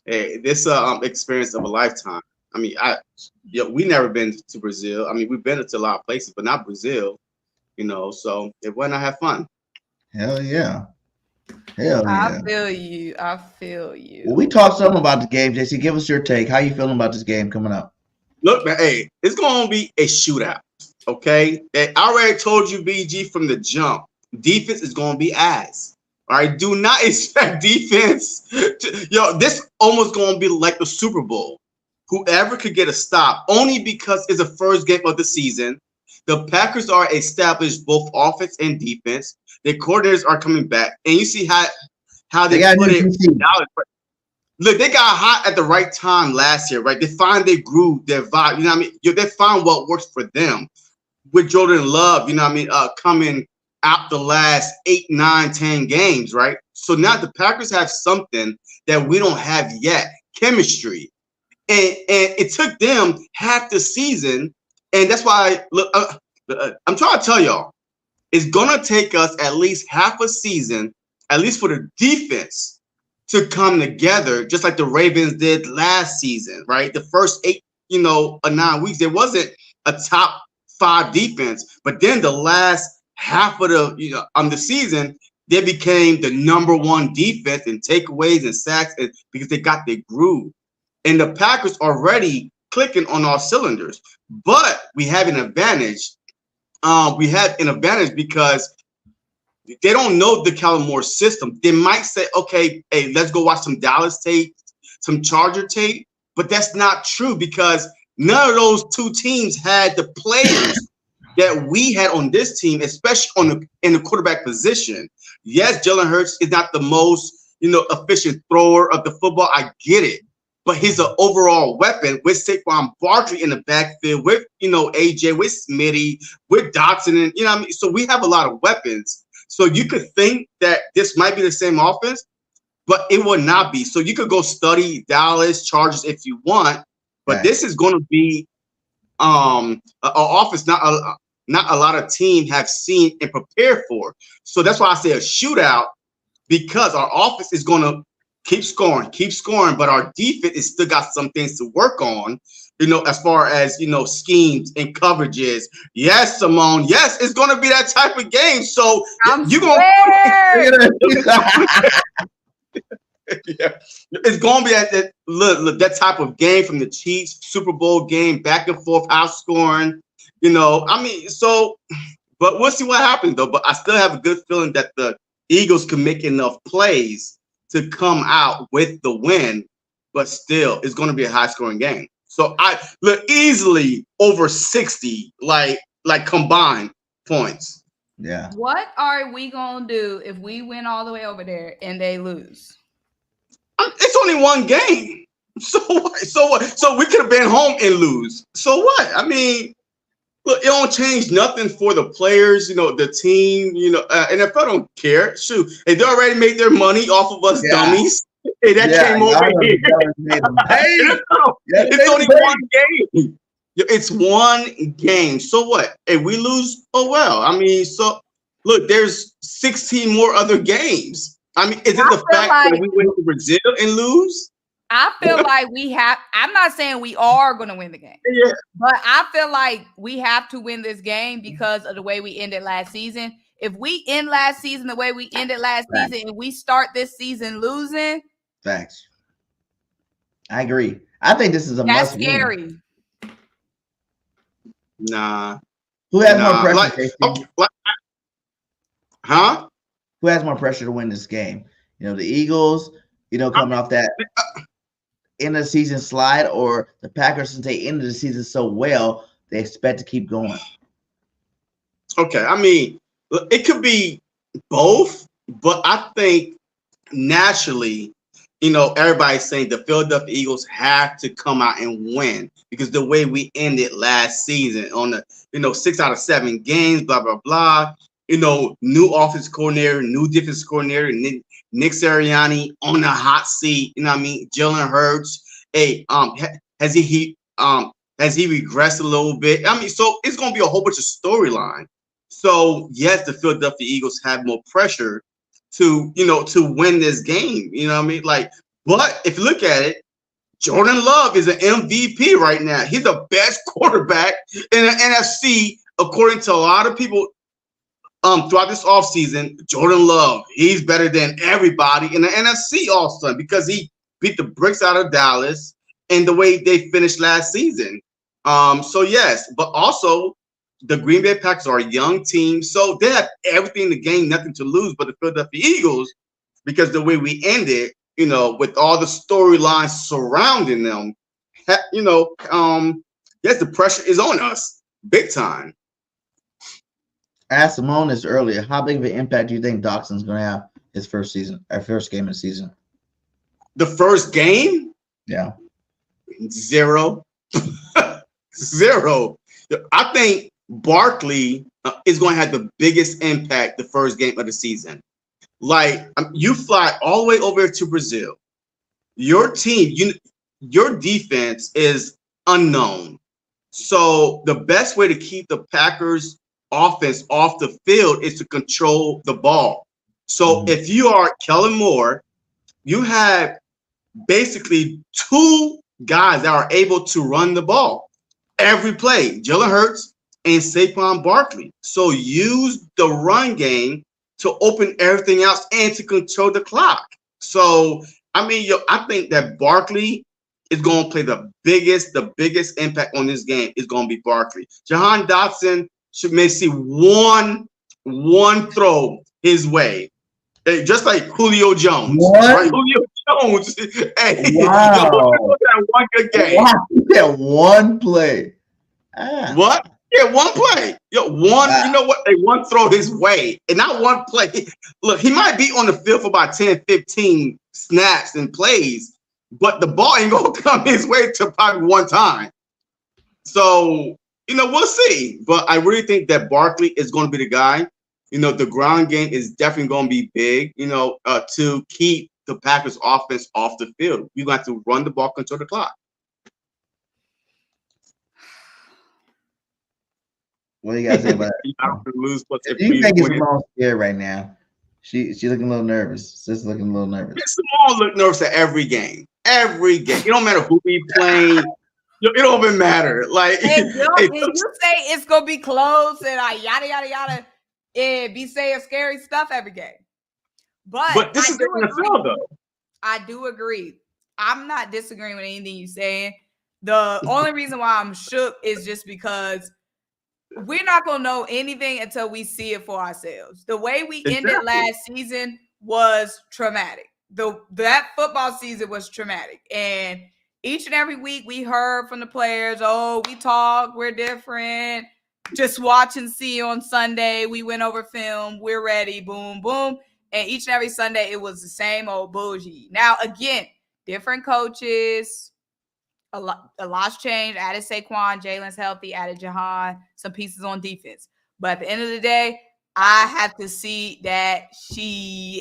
hey, this experience of a lifetime. I mean, we never been to Brazil. I mean, we've been to a lot of places, but not Brazil, you know, so why not have fun? Hell yeah. I feel you. Well, we talked something about the game, JC. Give us your take. How you feeling about this game coming up? Look, man, hey, it's going to be a shootout, okay? I already told you, BG, from the jump, defense is going to be ass. All right, do not expect defense. This almost going to be like the Super Bowl. Whoever could get a stop, only because it's the first game of the season. The Packers are established both offense and defense. Their coordinators are coming back, and you see how they put it. Look, they got hot at the right time last year, right? They find their groove, their vibe. You know what I mean? They find what works for them. With Jordan Love, you know what I mean? Coming out the last 8, 9, 10 games, right? So now the Packers have something that we don't have yet: chemistry. And it took them half the season, and that's why I'm trying to tell y'all, it's gonna take us at least half a season, at least for the defense, to come together, just like the Ravens did last season, right? The first 8, 9 weeks, there wasn't a top 5 defense, but then the last half of the season, they became the #1 defense in takeaways and sacks, because they got their groove. And the Packers already clicking on all cylinders, but we have an advantage. We have an advantage because they don't know the Kellen Moore system. They might say, okay, hey, let's go watch some Dallas tape, some Charger tape, but that's not true because none of those two teams had the players that we had on this team, especially in the quarterback position. Yes, Jalen Hurts is not the most efficient thrower of the football. I get it. But he's an overall weapon with Saquon Barkley in the backfield, with AJ, with Smitty, with Dotson, and what I mean. So we have a lot of weapons. So you could think that this might be the same offense, but it will not be. So you could go study Dallas Chargers if you want, but this is going to be an offense not a lot of teams have seen and prepared for. So that's why I say a shootout, because our offense is going to keep scoring, but our defense is still got some things to work on, as far as, schemes and coverages. Yes, Symone. Yes, it's going to be that type of game. So you're going yeah, it's going to be that type of game from the Chiefs Super Bowl game, back and forth, high scoring. But we'll see what happens though. But I still have a good feeling that the Eagles can make enough plays to come out with the win, but still, it's going to be a high-scoring game. So I look easily over 60, like combined points. Yeah. What are we gonna do if we win all the way over there and they lose? It's only one game. So what? So we could have been home and lose. So what? I mean, look, it don't change nothing for the players, the team, and if I don't care, shoot, they already made their money off of us dummies. Hey, that came over here. It's only one game. It's one game. So what? Hey, we lose, oh well. I mean, so look, there's 16 more other games. I mean, is it the fact that we went to Brazil and lose? I feel like I'm not saying we are going to win the game, but I feel like we have to win this game because of the way we ended last season. If we end last season the way we ended last season and we start this season losing. Facts. I agree. I think this is a that's must scary. Win. Nah. Who has more pressure? Huh? Who has more pressure to win this game? The Eagles, coming off that end of the season slide, or the Packers, since they ended the season so well, they expect to keep going. Okay, I mean, it could be both, but I think naturally, everybody's saying the Philadelphia Eagles have to come out and win because the way we ended last season on the 6 out of 7 games, blah blah blah. New offense coordinator, new defense coordinator, Nick Sirianni on the hot seat. Jalen Hurts. Hey, has he regressed a little bit? I mean, so it's gonna be a whole bunch of storyline. So yes, the Philadelphia Eagles have more pressure to win this game. But if you look at it, Jordan Love is an MVP right now. He's the best quarterback in the NFC, according to a lot of people. Throughout this offseason, Jordan Love, he's better than everybody in the NFC also because he beat the bricks out of Dallas and the way they finished last season. So yes, but also the Green Bay Packers are a young team, so they have everything to gain, nothing to lose. But the Philadelphia Eagles, because the way we ended, with all the storylines surrounding them, yes, the pressure is on us big time. I asked Symone this earlier. How big of an impact do you think Doxson's going to have his first game of the season? The first game? Yeah. 0. 0. I think Barkley is going to have the biggest impact the first game of the season. You fly all the way over to Brazil. Your team, your defense is unknown. So the best way to keep the Packers offense off the field is to control the ball. So if you are Kellen Moore, you have basically 2 guys that are able to run the ball every play. Jalen Hurts and Saquon Barkley. So use the run game to open everything else and to control the clock. So, I mean, I think that Barkley is going to play the biggest impact on this game is going to be Barkley. Jahan Dotson may see one throw his way. Just like Julio Jones. Right? Julio Jones. Hey, wow. That one good game. Wow. Yeah, one play. What? Yeah, one play. Yo, you know what? They one throw his way. And not one play. Look, he might be on the field for about 10, 15 snaps and plays, but the ball ain't gonna come his way to probably one time. So, we'll see. But I really think that Barkley is going to be the guy. The ground game is definitely going to be big, to keep the Packers offense off the field. You're going to have to run the ball, control the clock. What do you guys say about that? Do you think Symone scared right now? She's looking a little nervous. She's looking a little nervous. Symone look nervous at every game. Every game. It don't matter who we playing. It don't even matter. Like, you say it's going to be close and yada, yada, yada. And be saying scary stuff every game. But this is the NFL, though. I do agree. I'm not disagreeing with anything you're saying. The only reason why I'm shook is just because we're not going to know anything until we see it for ourselves. The way we ended last season was traumatic. That football season was traumatic. And each and every week we heard from the players, we talk, we're different. Just watch and see on Sunday. We went over film. We're ready. Boom, boom. And each and every Sunday, it was the same old bullshit. Now, again, different coaches. A lot's changed. Added Saquon. Jalen's healthy. Added Jahan. Some pieces on defense. But at the end of the day, I have to see that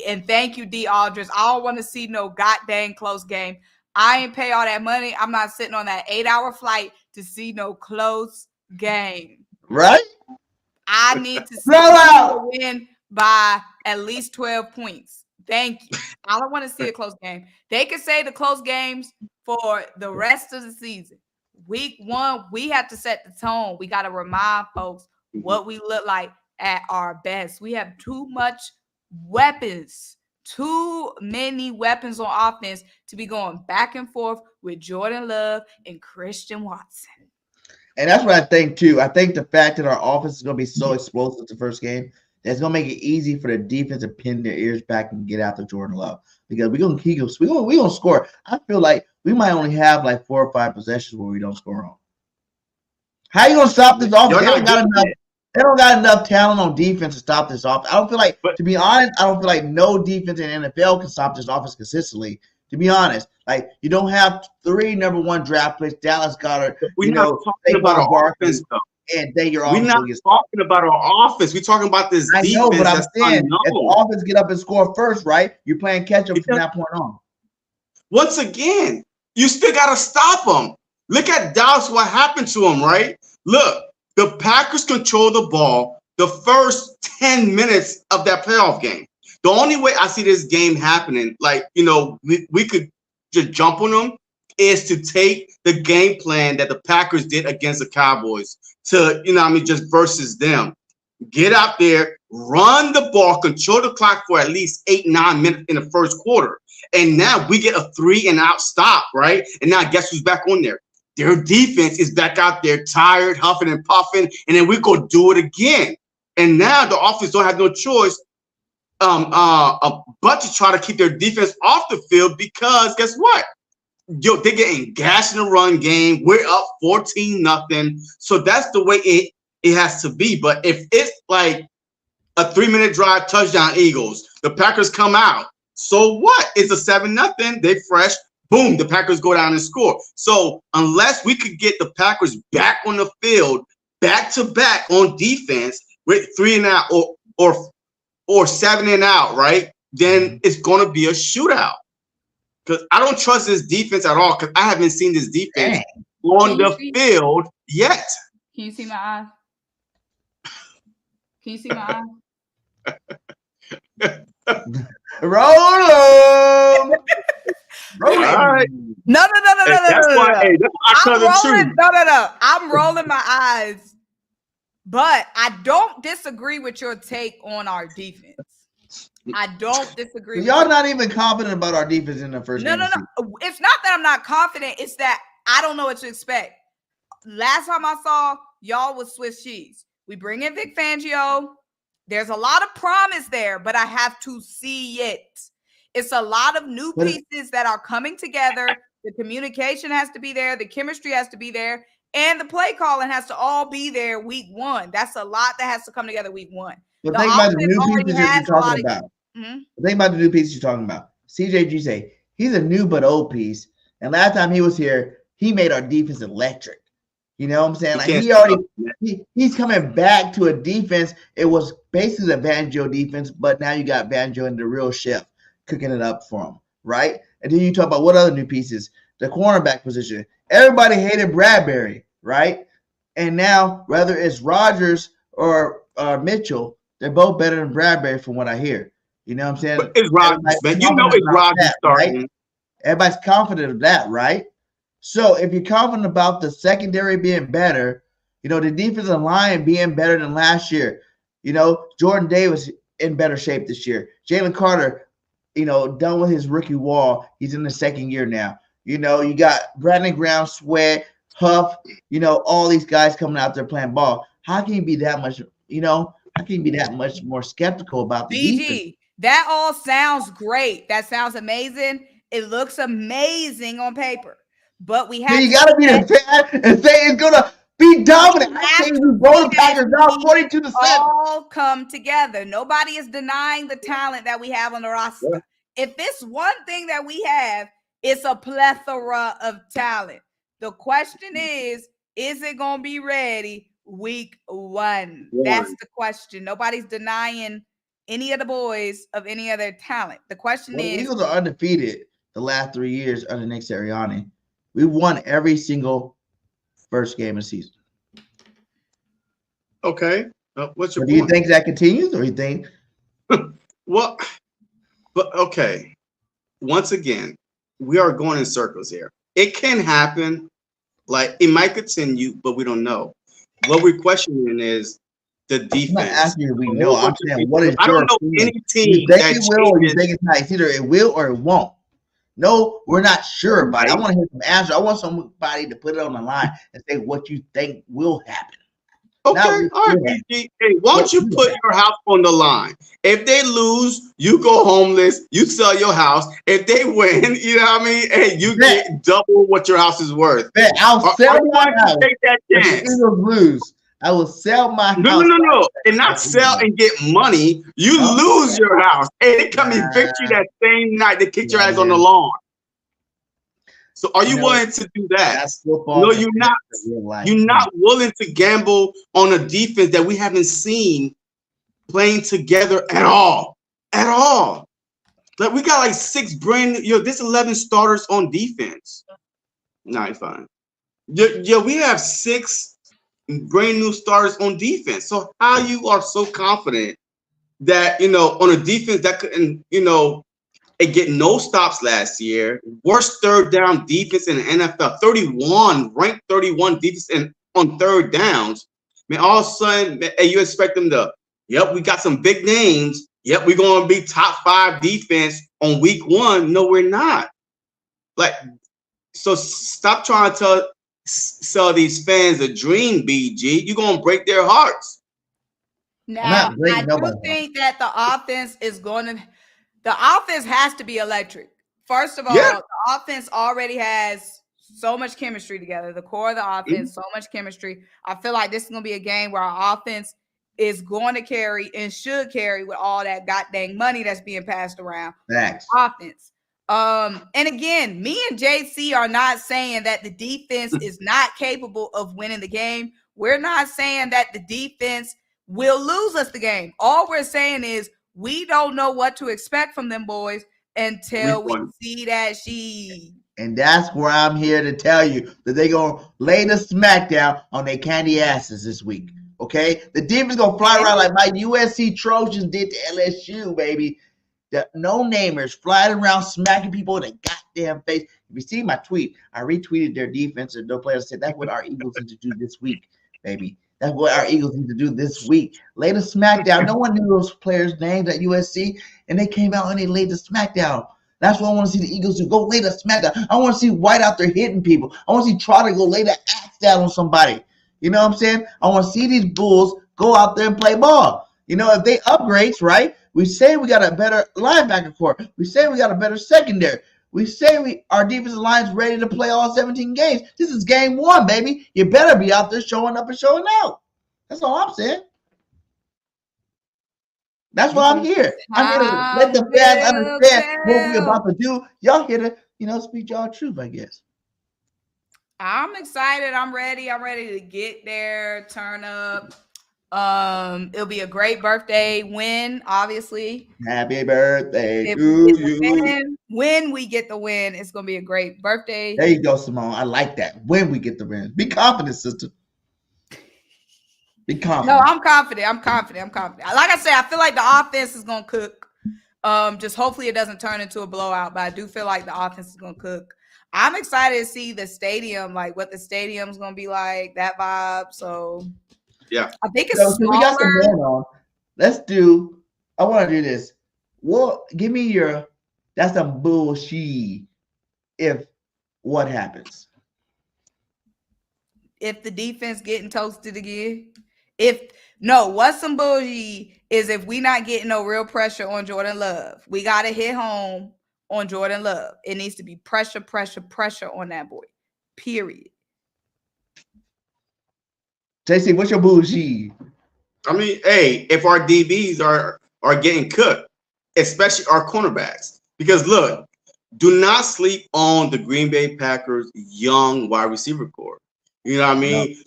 and thank you, D. Aldridge. I don't want to see no goddamn close game. I ain't pay all that money. I'm not sitting on that 8-hour flight to see no close game. Right? I need to see them win by at least 12 points. Thank you. I don't want to see a close game. They could say the close games for the rest of the season. Week 1, we have to set the tone. We got to remind folks what we look like at our best. We have too much weapons, too many weapons on offense to be going back and forth with Jordan Love and Christian Watson. And that's what I think, too. I think the fact that our offense is going to be so explosive the first game, that's going to make it easy for the defense to pin their ears back and get after Jordan Love. Because we're going to score. I feel like we might only have like 4 or 5 possessions where we don't score on. How are you going to stop this offense? They don't got enough talent on defense to stop this offense. I don't feel like, to be honest, I don't feel like no defense in the NFL can stop this offense consistently. To be honest, like you don't have 3 number 1 draft picks. Dallas Goedert. We're not talking about our offense, though. And then you're We're not talking about our offense. We're talking about this defense. I know, but I'm saying if the offense get up and score first, right? You're playing catch up from that point on. Once again, you still got to stop them. Look at Dallas. What happened to them, right? Look, the Packers control the ball the first 10 minutes of that playoff game. The only way I see this game happening, like, we could just jump on them, is to take the game plan that the Packers did against the Cowboys to, just versus them. Get out there, run the ball, control the clock for at least 8-9 minutes in the first quarter. And now we get a 3-and-out stop, right? And now guess who's back on there? Their defense is back out there, tired, huffing and puffing, and then we go do it again. And now the offense don't have no choice but to try to keep their defense off the field because guess what? They're getting gashed in the run game. We're up 14-0. So that's the way it has to be. But if it's like a 3-minute drive touchdown Eagles, the Packers come out. So what? It's a 7-0. They fresh. Boom, the Packers go down and score. So unless we could get the Packers back on the field, back to back on defense with 3-and-out or 7-and-out, right? Then it's going to be a shootout. Because I don't trust this defense at all. Because I haven't seen this defense on the field yet. Can you see my eye? Can you see my eye? Roll them. Roll right. No. That's why I tell the truth. No. I'm rolling my eyes But I don't disagree with your take on our defense. I don't disagree. Y'all not even confident about our defense in the first game. No. It's not that I'm not confident. It's that I don't know what to expect. Last time I saw y'all was Swiss cheese. We bring in Vic Fangio. There's a lot of promise there, but I have to see it. It's a lot of new pieces that are coming together. The communication has to be there. The chemistry has to be there. And the play calling has to all be there week one. That's a lot that has to come together week one. But think about the new pieces you're talking about. Think about the new pieces you're talking about. CJ say he's a new but old piece. And last time he was here, he made our defense electric. You know what I'm saying? Like he's coming back to a defense. It was basically a Banjo defense, but now you got Banjo and the real chef cooking it up for him, right? And then you talk about what other new pieces? The cornerback position. Everybody hated Bradbury, right? And now, whether it's Rodgers or Mitchell, they're both better than Bradbury from what I hear. You know what I'm saying? But it's Rodgers, man. You know it's Rodgers starting. Right? Everybody's confident of that, right? So if you're confident about the secondary being better, you know, the defensive line being better than last year, you know, Jordan Davis in better shape this year. Jalen Carter, you know, done with his rookie wall. He's in the second year now. You know, you got Brandon Graham, Sweat, Huff, you know, all these guys coming out there playing ball. How can you be that much, you know, how can you be that much more skeptical about the defense? That all sounds great. That sounds amazing. It looks amazing on paper. But we have you got to be the fan and say it's going to be dominant. I think we blow the Packers now 42-7. All come together. Nobody is denying the talent that we have on the roster. Yeah. If it's one thing that we have, it's a plethora of talent. The question is it going to be ready week one? That's the question. Nobody's denying any of the boys of any other talent. The question is, the Eagles are undefeated the last 3 years under Nick Sirianni. We won every single first game of the season. Okay. What's your point? Do you think that continues, or you think? Well, but okay. Once again, we are going in circles here. It can happen. Like, it might continue, but we don't know. What we're questioning is the defense. I'm not asking if we know. I'm saying, what is I don't know any team you think it will, or you think it's not. It's either it will or it won't. No, we're not sure about it. I want to hear some answers. I want somebody to put it on the line and say what you think will happen. Okay, all right, BG. Hey, why don't you put your house on the line? If they lose, you go homeless, you sell your house. If they win, you know what I mean? Hey, you get double what your house is worth. Man, I'll sell my house. Take that chance. If the Eagles lose, I will sell my house. No. And not sell and get money. You lose your house. And they come evict you that same night. They kick your ass on the lawn. So are you willing to do that? No, you're not. You're not willing to gamble on a defense that we haven't seen playing together at all. At all. Like, we got like 6 brand new, this 11 starters on defense. Nah, fine. Yeah, we have 6 brand new starters on defense. So how you are so confident that, you know, on a defense that couldn't, you know, it get no stops last year, worst third down defense in the NFL, 31, ranked 31 defense on third downs. I mean, all of a sudden, you expect them to, yep, we got some big names. Yep, we're going to be top 5 defense on week 1. No, we're not. Like, so stop trying to sell these fans a dream, BG. You're going to break their hearts. Now, I do think that the offense is going to, the offense has to be electric. First of all, the offense already has so much chemistry together. The core of the offense, so much chemistry. I feel like this is going to be a game where our offense is going to carry and should carry with all that goddamn money that's being passed around. Thanks. Offense. And again, me and JC are not saying that the defense is not capable of winning the game. We're not saying that the defense will lose us the game. All we're saying is we don't know what to expect from them boys until we see that sheet. And that's where I'm here to tell you that they're going to lay the smackdown on their candy asses this week. Okay? The defense going to fly around like my USC Trojans did to LSU, baby. The no-namers flying around smacking people in the goddamn face. If you see my tweet, I retweeted their defense and no players said that's what our Eagles need to do this week, baby. That's what our Eagles need to do this week. Lay the smackdown. No one knew those players' names at USC, and they came out and they laid the smackdown. That's what I want to see the Eagles do. Go lay the smackdown. I want to see White out there hitting people. I want to see Trotter go lay the axe down on somebody. You know what I'm saying? I want to see these Bulls go out there and play ball. You know, if they upgrades, right? We say we got a better linebacker core. We say we got a better secondary. We say our defensive line's ready to play all 17 games. This is game 1, baby. You better be out there showing up and showing out. That's all I'm saying. That's why I'm here. I'm here to let the fans understand what we're about to do. Y'all here to, speak y'all truth, I guess. I'm excited. I'm ready. I'm ready to get there, turn up. It'll be a great birthday win, obviously. Happy birthday to you. When we get the win, it's gonna be a great birthday. There you go, Symone. I like that. When we get the win. Be confident, sister. Be confident. No, I'm confident. I'm confident. Like I said, I feel like the offense is gonna cook. Just hopefully it doesn't turn into a blowout, but I do feel like the offense is gonna cook. I'm excited to see the stadium, like what the stadium's gonna be like, that vibe. So yeah, I think it's so smaller. We got some going on. I want to do this. Well, give me that's some bullshit. If what happens? If the defense getting toasted again? What's some bullshit is if we not getting no real pressure on Jordan Love. We got to hit home on Jordan Love. It needs to be pressure on that boy. Period. JC, what's your bullshit? I mean, hey, if our DBs are getting cooked, especially our cornerbacks, because look, do not sleep on the Green Bay Packers young wide receiver core. You know what I mean?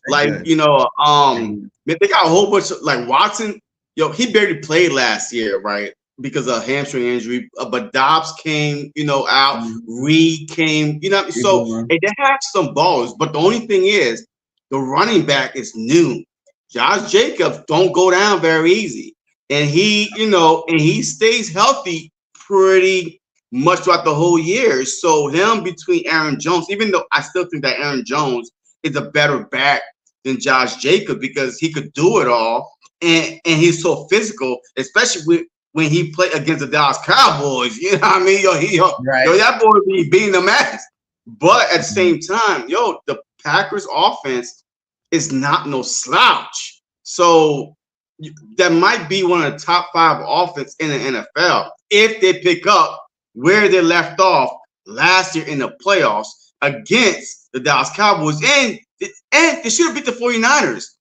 They got a whole bunch of like Watson. He barely played last year, right? Because of hamstring injury. But Dobbs came, out. Reed came, So they have some balls. But the only thing is, the running back is new. Josh Jacobs don't go down very easy, and he stays healthy pretty much throughout the whole year. So him between Aaron Jones, even though I still think that Aaron Jones is a better back than Josh Jacobs because he could do it all, and he's so physical, especially when he played against the Dallas Cowboys. You know what I mean? That boy be beating the ass. But at the same time, the Packers offense is not no slouch. So that might be one of the top 5 offense in the NFL if they pick up where they left off last year in the playoffs against the Dallas Cowboys. And they should have beat the 49ers.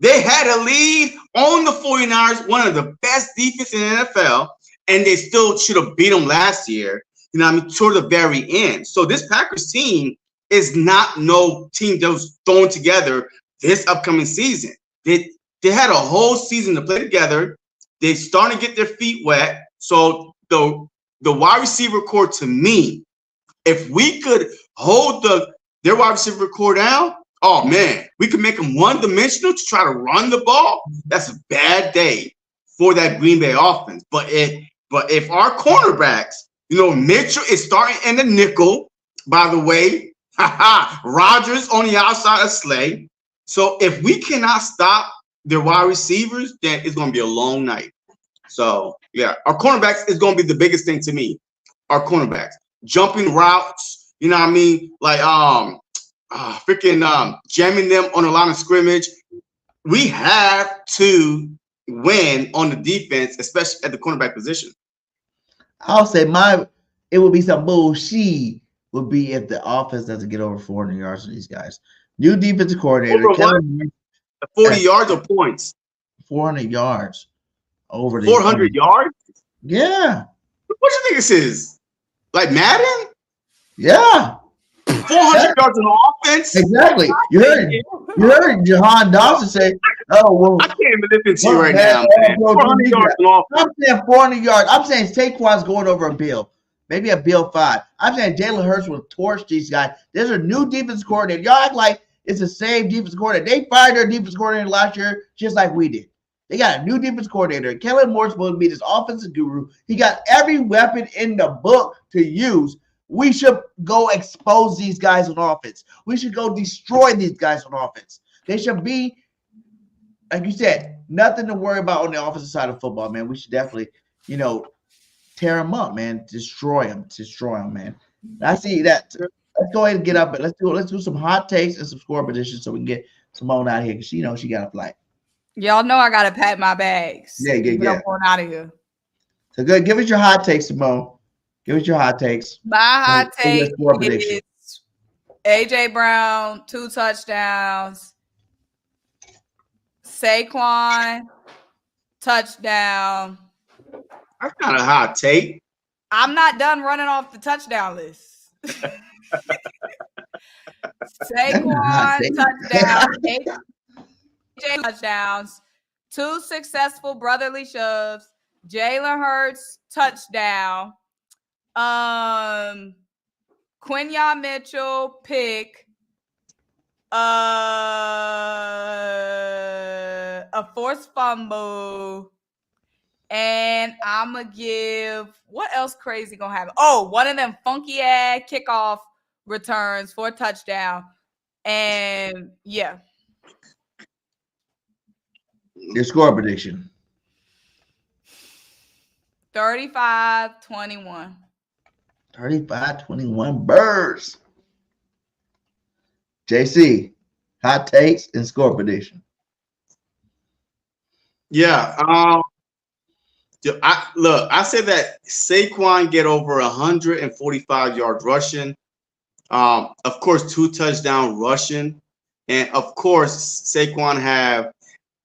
They had a lead on the 49ers, one of the best defense in the NFL, and they still should have beat them last year, toward the very end. So this Packers team is not no team that was thrown together this upcoming season. They had a whole season to play together. They starting to get their feet wet. So the wide receiver core, to me, if we could hold their wide receiver core down, oh man, we could make them one-dimensional to try to run the ball. That's a bad day for that Green Bay offense. But if our cornerbacks, Mitchell is starting in the nickel, by the way. Rodgers on the outside of Slay. So if we cannot stop their wide receivers, then it's going to be a long night. So yeah, our cornerbacks is going to be the biggest thing to me. Our cornerbacks jumping routes, like jamming them on the line of scrimmage. We have to win on the defense, especially at the cornerback position. I'll say it would be some bullshit would be if the offense doesn't get over 400 yards from these guys. New defensive coordinator. 40 yards or points? 400 yards. Over the 400 yards? Yeah. What you think this is? Like Madden? Yeah. 400 yards on offense? Exactly. You heard Jahan Dawson say, oh, well. I can't even listen to you right now, man. 400 yards on offense. I'm saying 400 yards. I'm saying Saquon's going over a Bill. Maybe a Bill 5. I'm saying Jalen Hurts will torch these guys. There's a new defense coordinator. Y'all act like it's the same defense coordinator. They fired their defense coordinator last year just like we did. They got a new defense coordinator. Kellen Moore's supposed to be this offensive guru. He got every weapon in the book to use. We should go expose these guys on offense. We should go destroy these guys on offense. They should be like you said, nothing to worry about on the offensive side of football, man. We should definitely, tear them up, man. Destroy them, man. I see that. Let's go ahead and get up. Let's do some hot takes and some score predictions so we can get Symone out of here because she got a flight. Y'all know I gotta pack my bags. Yeah. I'm going out of here. So good. Give us your hot takes, Symone. Give us your hot takes. My hot take is AJ Brown, 2 touchdowns. Saquon, touchdown. That's not a hot take. I'm not done running off the touchdown list. Saquon, touchdown. AJ touchdowns. 2 successful brotherly shoves. Jalen Hurts, touchdown. Quinyon Mitchell, pick. A forced fumble. And I'm going to give, what else crazy going to happen? Oh, one of them funky ass kickoff returns for a touchdown. And yeah. Your score prediction. 35-21. 35-21 Birds. JC, hot takes and score prediction. Yeah. I said that Saquon get over 145 yards rushing. Of course, 2 touchdown rushing. And of course, Saquon have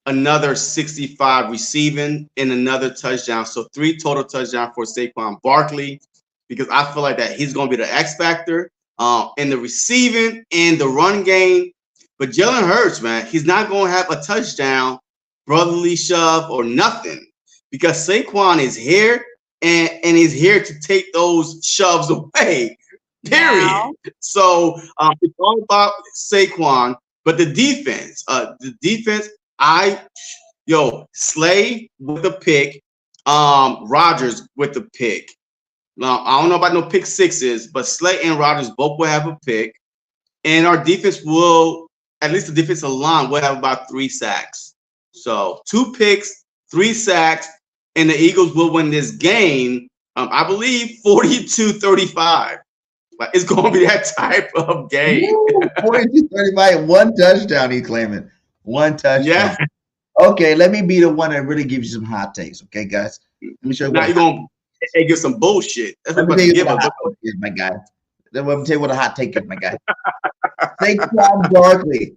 another 65 receiving and another touchdown. So 3 total touchdowns for Saquon Barkley, because I feel like that he's going to be the X factor in the receiving and the run game. But Jalen Hurts, man, he's not going to have a touchdown, brotherly shove or nothing, because Saquon is here and he's here to take those shoves away, period. Wow. So it's all about Saquon, but the defense, Slay with the pick, Rodgers with the pick. Now, I don't know about no pick sixes, but Slay and Rodgers both will have a pick. And our defense will, at least the defensive line, will have about 3 sacks. So 2 picks, 3 sacks, and the Eagles will win this game, I believe, 42-35. Like, it's going to be that type of game. 42-35, 1 touchdown, he claiming. 1 touchdown. Yeah. Okay, let me be the one that really gives you some hot takes. Okay, guys. Let me show you. Now you're going to give some bullshit. That's what I'm going to give is, my guy. Let me tell you what a hot take is, my guy. Saquon Barkley,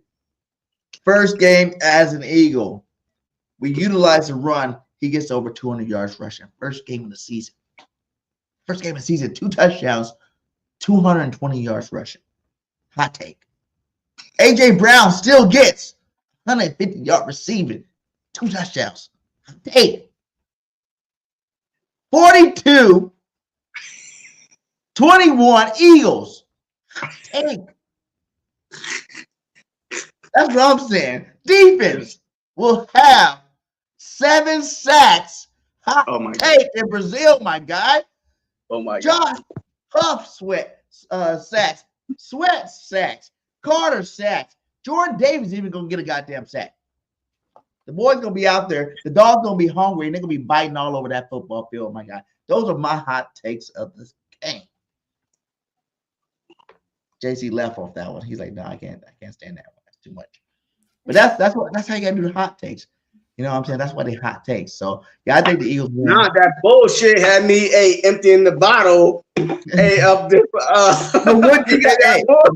first game as an Eagle. We utilize the run. He gets over 200 yards rushing. First game of the season. 2 touchdowns, 220 yards rushing. Hot take. AJ Brown still gets 150-yard receiving, 2 touchdowns. Hot take. 42-21 Eagles. Hot take. That's what I'm saying. Defense will have 7 sacks. Hot take in Brazil, my guy. Oh my God. Josh Huff sacks. Sweat sacks. Carter sacks. Jordan Davis even gonna get a goddamn sack. The boy's gonna be out there. The dog's gonna be hungry, and they're gonna be biting all over that football field. My God, those are my hot takes of this game. JC left off that one. He's like, no, I can't stand that one. That's too much. But that's how you gotta do the hot takes. You know what I'm saying? That's why they hot takes. So yeah, I think the Eagles win. Nah, that bullshit had me emptying the bottle of the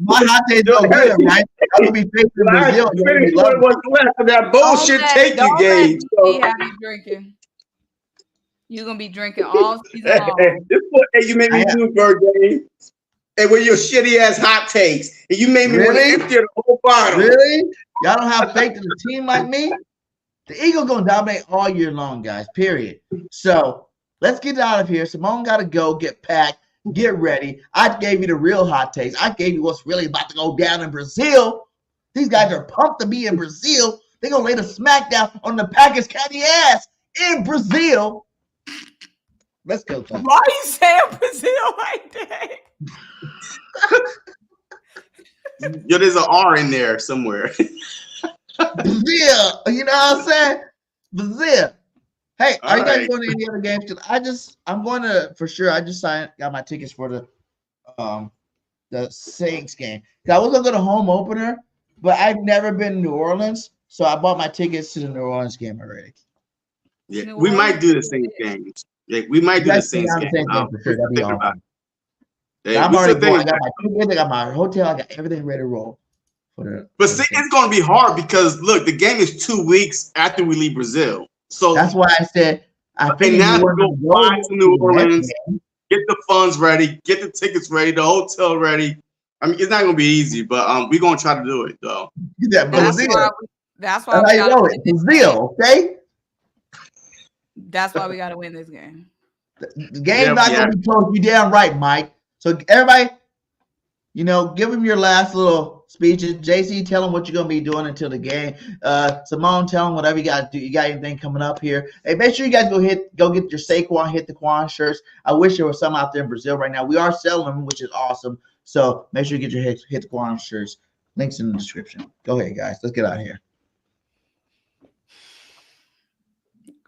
my hot takes go good, right? I would be facing Brazil. Finish what was left of that bullshit take you gave. So drinking. You're gonna be drinking all season long. This is what you made me do, BIRDGANG. And with your shitty ass hot takes, and you made me want to empty the whole bottle. Really? Y'all don't have faith in a team like me? The Eagles gonna dominate all year long, guys. Period. So let's get out of here. Symone got to go, get packed, get ready. I gave you the real hot takes. I gave you what's really about to go down in Brazil. These guys are pumped to be in Brazil. They're gonna lay the smackdown on the Packers County ass in Brazil. Let's go. Tom. Why are you saying Brazil like that? Yo, there's an R in there somewhere. Brazil. You know what I'm saying? Brazil. Hey, are you guys right. going to any other games? Because I'm going to for sure. I just got my tickets for the Saints game. 'Cause I was gonna go to home opener, but I've never been to New Orleans, so I bought my tickets to the New Orleans game already. Yeah, New we might Orleans do the is Saints good. games. Yeah, we might do the That's Saints the game. Saints game for sure. That'd be Think about awesome. it. Yeah, I'm we already still thinking going. I got about my tickets. I got my hotel. I got everything ready to roll. But see, it's going to be hard because look, the game is 2 weeks after we leave Brazil. So That's why I said I and figured now you to weren't go going to fly go to New to the next Orleans, game. get the funds ready, get the tickets ready, the hotel ready. I mean, it's not going to be easy, but we're going to try to do it though. Yeah, That's Brazil. why we, that's why That's we how you gotta know win it. this game. Brazil. Okay. That's why we gotta win this game. The game's not Yeah. going to be close. You damn right, Mike. So everybody, give them your last little speeches. JC, tell them what you're going to be doing until the game. Symone, tell them whatever you got to do. You got anything coming up here? Hey, make sure you guys go get your Saquon, hit the Quan shirts. I wish there was some out there in Brazil right now. We are selling them, which is awesome. So make sure you get your hit the Quan shirts. Links in the description. Go ahead, guys. Let's get out of here.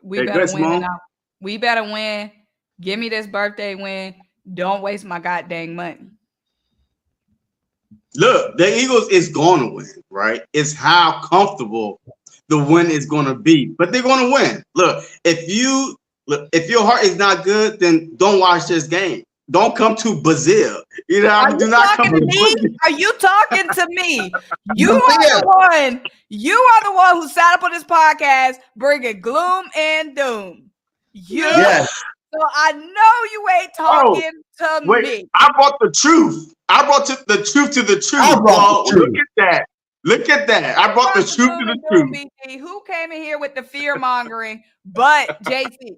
We Hey, better good, win. Symone. We better win. Give me this birthday win. Don't waste my goddamn money. Look, the Eagles is going to win, right? It's how comfortable the win is going to be, but they're going to win. Look, if your heart is not good, then don't watch this game. Don't come to Brazil. You know, Are do you not come talking to me? Brazil. Are you talking to me? You are the one. You are the one who sat up on this podcast bringing gloom and doom. Yes. So I know you ain't talking to Wait, me. I brought the truth. I brought the truth to the truth. I brought the truth. Look at that. Look at that. I brought the truth to the truth. BT. Who came in here with the fear mongering but JC?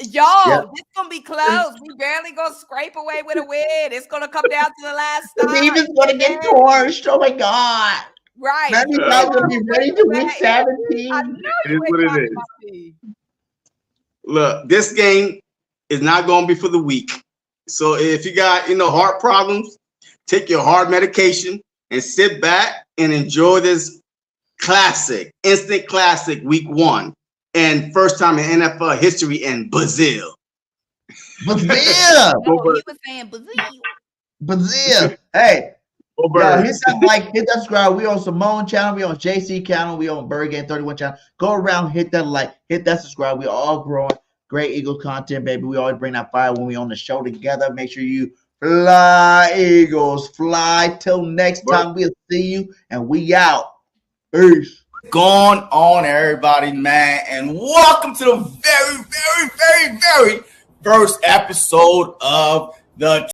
Y'all, this gonna be close. We barely gonna scrape away with a win. It's gonna come down to the last The stop. defense is going to get torched. Oh, my God. Right. Now you guys going to be ready to win I 17. know It you is ain't what it talking is. about me. Look, this game is not going to be for the weak. So if you got, heart problems, take your heart medication and sit back and enjoy this instant classic week 1 and first time in NFL history in Brazil. Brazil. No, he was saying Brazil. Brazil. Hey, Go y'all, hit Birds. that like, hit that subscribe. We on Symone channel, we on JC channel, we on BIRDGANG 31 channel. Go around, hit that like, hit that subscribe. We all growing. Great Eagles content, baby. We always bring that fire when we on the show together. Make sure you fly, Eagles, fly. Till next time, we'll see you, and we out. Peace. Going on, everybody, man, and welcome to the very, very, very, very first episode of the